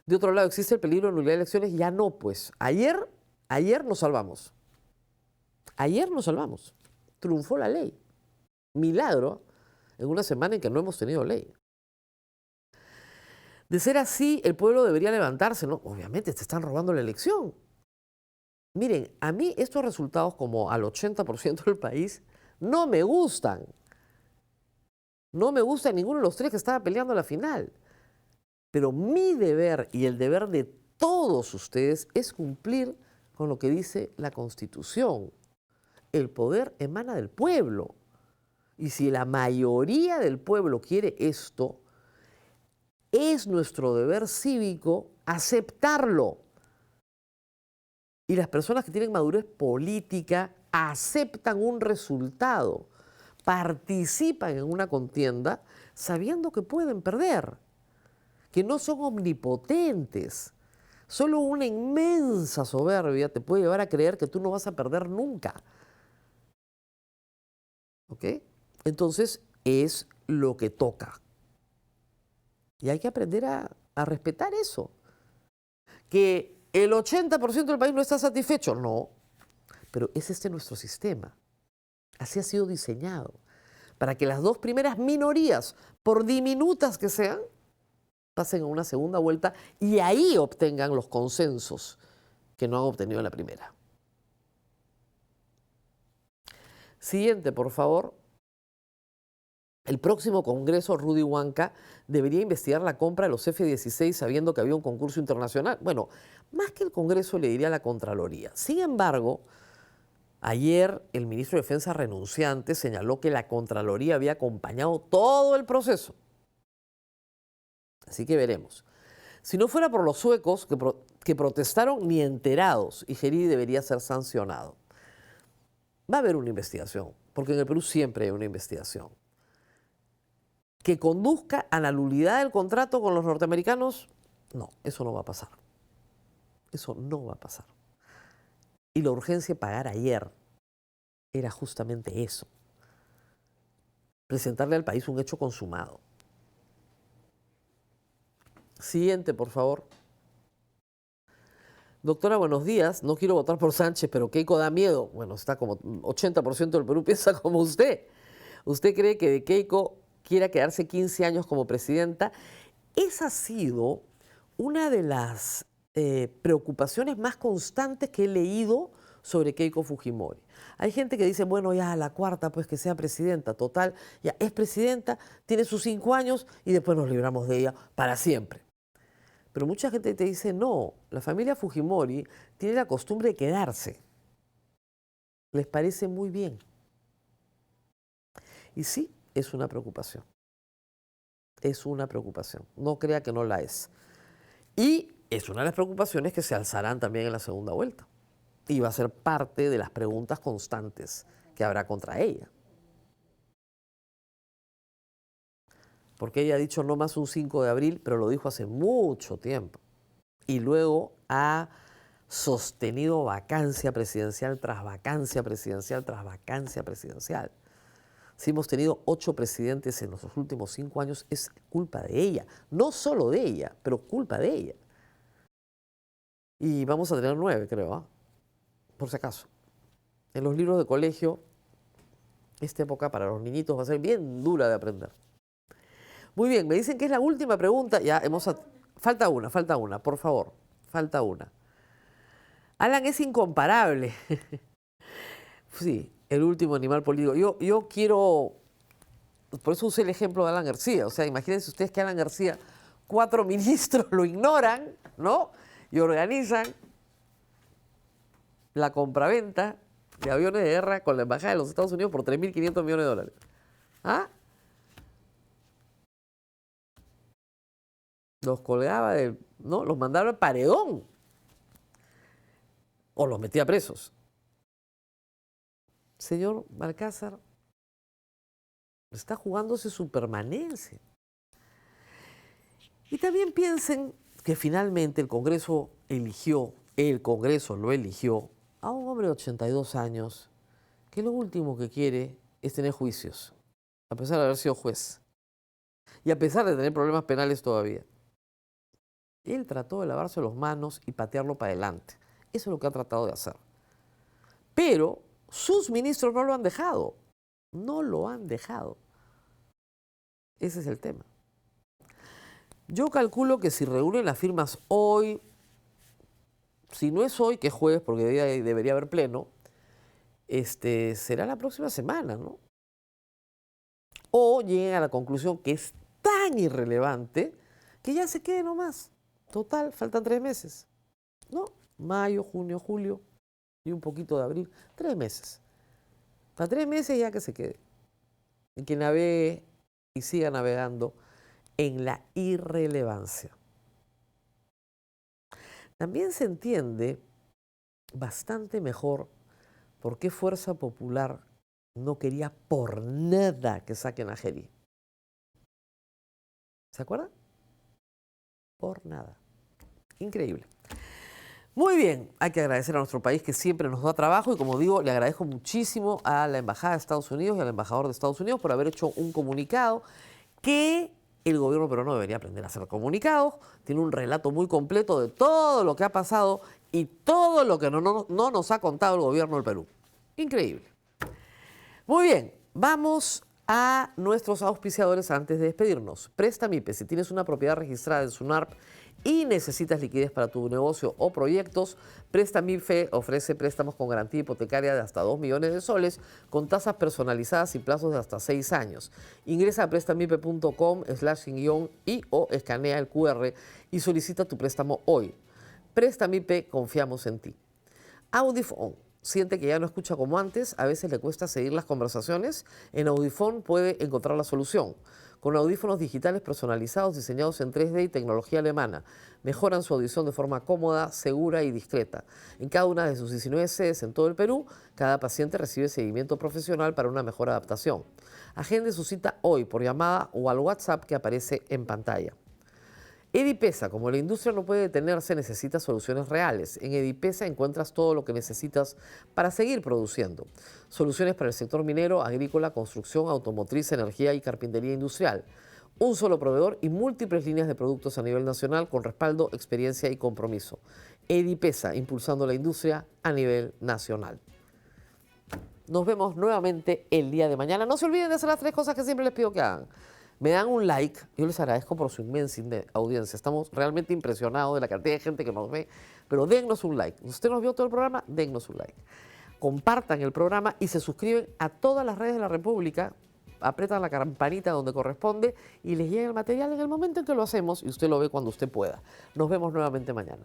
De otro lado, ¿existe el peligro de nulidad de elecciones? Ya no, pues. Ayer Ayer nos salvamos. Ayer nos salvamos. Triunfó la ley. Milagro en una semana en que no hemos tenido ley. De ser así, el pueblo debería levantarse, ¿no? Obviamente, te están robando la elección. Miren, a mí estos resultados, como al 80% del país, no me gustan. No me gusta ninguno de los tres que estaba peleando la final. Pero mi deber y el deber de todos ustedes es cumplir con lo que dice la Constitución. El poder emana del pueblo. Y si la mayoría del pueblo quiere esto, es nuestro deber cívico aceptarlo. Y las personas que tienen madurez política aceptan un resultado, participan en una contienda sabiendo que pueden perder, que no son omnipotentes. Solo una inmensa soberbia te puede llevar a creer que tú no vas a perder nunca. ¿Ok? Entonces es lo que toca. Y hay que aprender a respetar eso. Que el 80% del país no está satisfecho, no. Pero es este nuestro sistema. Así ha sido diseñado. Para que las dos primeras minorías, por diminutas que sean, pasen a una segunda vuelta y ahí obtengan los consensos que no han obtenido en la primera. Siguiente, por favor. El próximo Congreso, Rudy Huanca, debería investigar la compra de los F-16 sabiendo que había un concurso internacional. Bueno, más que el Congreso le diría la Contraloría. Sin embargo, ayer el ministro de Defensa renunciante señaló que la Contraloría había acompañado todo el proceso. Así que veremos. Si no fuera por los suecos que protestaron ni enterados, Ijeri debería ser sancionado. Va a haber una investigación, porque en el Perú siempre hay una investigación. Que conduzca a la nulidad del contrato con los norteamericanos, no, eso no va a pasar. Eso no va a pasar. Y la urgencia de pagar ayer era justamente eso. Presentarle al país un hecho consumado. Siguiente, por favor. Doctora, buenos días. No quiero votar por Sánchez, pero Keiko da miedo. Bueno, está como 80% del Perú piensa como usted. ¿Usted cree que de Keiko quiera quedarse 15 años como presidenta? Esa ha sido una de las preocupaciones más constantes que he leído sobre Keiko Fujimori. Hay gente que dice, bueno, ya la cuarta, pues que sea presidenta. Total, ya es presidenta, tiene sus 5 años y después nos libramos de ella para siempre. Pero mucha gente te dice, no, la familia Fujimori tiene la costumbre de quedarse. Les parece muy bien. Y sí, es una preocupación. Es una preocupación. No crea que no la es. Y es una de las preocupaciones que se alzarán también en la segunda vuelta. Y va a ser parte de las preguntas constantes que habrá contra ella. Porque ella ha dicho no más un 5 de abril, pero lo dijo hace mucho tiempo. Y luego ha sostenido vacancia presidencial tras vacancia presidencial tras vacancia presidencial. Si hemos tenido 8 presidentes en los últimos 5 años, es culpa de ella. No solo de ella, pero culpa de ella. Y vamos a tener 9, creo, ¿eh? Por si acaso. En los libros de colegio, esta época para los niñitos va a ser bien dura de aprender. Muy bien, me dicen que es la última pregunta. Ya hemos... Falta una, por favor. Falta una. Alan es incomparable. Sí, el último animal político. Yo quiero... Por eso usé el ejemplo de Alan García. O sea, imagínense ustedes que Alan García, 4 ministros lo ignoran, ¿no? Y organizan la compraventa de aviones de guerra con la Embajada de los Estados Unidos por $3.500 millones. ¿Ah? Los colgaba no, los mandaba al paredón. O los metía presos. Señor Balcázar, está jugándose su permanencia. Y también piensen que finalmente el Congreso lo eligió a un hombre de 82 años que lo último que quiere es tener juicios, a pesar de haber sido juez y a pesar de tener problemas penales todavía. Él trató de lavarse las manos y patearlo para adelante. Eso es lo que ha tratado de hacer. Pero sus ministros no lo han dejado. No lo han dejado. Ese es el tema. Yo calculo que si reúnen las firmas hoy, si no es hoy, que es jueves, porque debería haber pleno, será la próxima semana, ¿no? O lleguen a la conclusión que es tan irrelevante que ya se quede nomás. Total, faltan 3 meses, ¿no? Mayo, junio, julio y un poquito de abril. 3 meses. Para 3 meses ya que se quede. Y que navegue y siga navegando en la irrelevancia. También se entiende bastante mejor por qué Fuerza Popular no quería por nada que saquen a Geli. ¿Se acuerdan? Por nada. Increíble. Muy bien, hay que agradecer a nuestro país que siempre nos da trabajo y como digo, le agradezco muchísimo a la Embajada de Estados Unidos y al embajador de Estados Unidos por haber hecho un comunicado que el gobierno peruano debería aprender a hacer comunicados. Tiene un relato muy completo de todo lo que ha pasado y todo lo que no nos ha contado el gobierno del Perú. Increíble. Muy bien, vamos a nuestros auspiciadores antes de despedirnos. Prestamipe, si tienes una propiedad registrada en SUNARP y necesitas liquidez para tu negocio o proyectos, Prestamipe ofrece préstamos con garantía hipotecaria de hasta 2 millones de soles con tasas personalizadas y plazos de hasta 6 años. Ingresa a prestamipe.com/y o escanea el QR y solicita tu préstamo hoy. Prestamipe, confiamos en ti. Audifone. Siente que ya no escucha como antes, a veces le cuesta seguir las conversaciones. En Audifone puede encontrar la solución. Con audífonos digitales personalizados diseñados en 3D y tecnología alemana, mejoran su audición de forma cómoda, segura y discreta. En cada una de sus 19 sedes en todo el Perú, cada paciente recibe seguimiento profesional para una mejor adaptación. Agende su cita hoy por llamada o al WhatsApp que aparece en pantalla. Edipesa, como la industria no puede detenerse, necesita soluciones reales. En Edipesa encuentras todo lo que necesitas para seguir produciendo. Soluciones para el sector minero, agrícola, construcción, automotriz, energía y carpintería industrial. Un solo proveedor y múltiples líneas de productos a nivel nacional con respaldo, experiencia y compromiso. Edipesa, impulsando la industria a nivel nacional. Nos vemos nuevamente el día de mañana. No se olviden de hacer las 3 cosas que siempre les pido que hagan. Me dan un like, yo les agradezco por su inmensa audiencia. Estamos realmente impresionados de la cantidad de gente que nos ve, pero dennos un like. Si usted nos vio todo el programa, dennos un like. Compartan el programa y se suscriben a todas las redes de la República, apretan la campanita donde corresponde y les llega el material en el momento en que lo hacemos y usted lo ve cuando usted pueda. Nos vemos nuevamente mañana.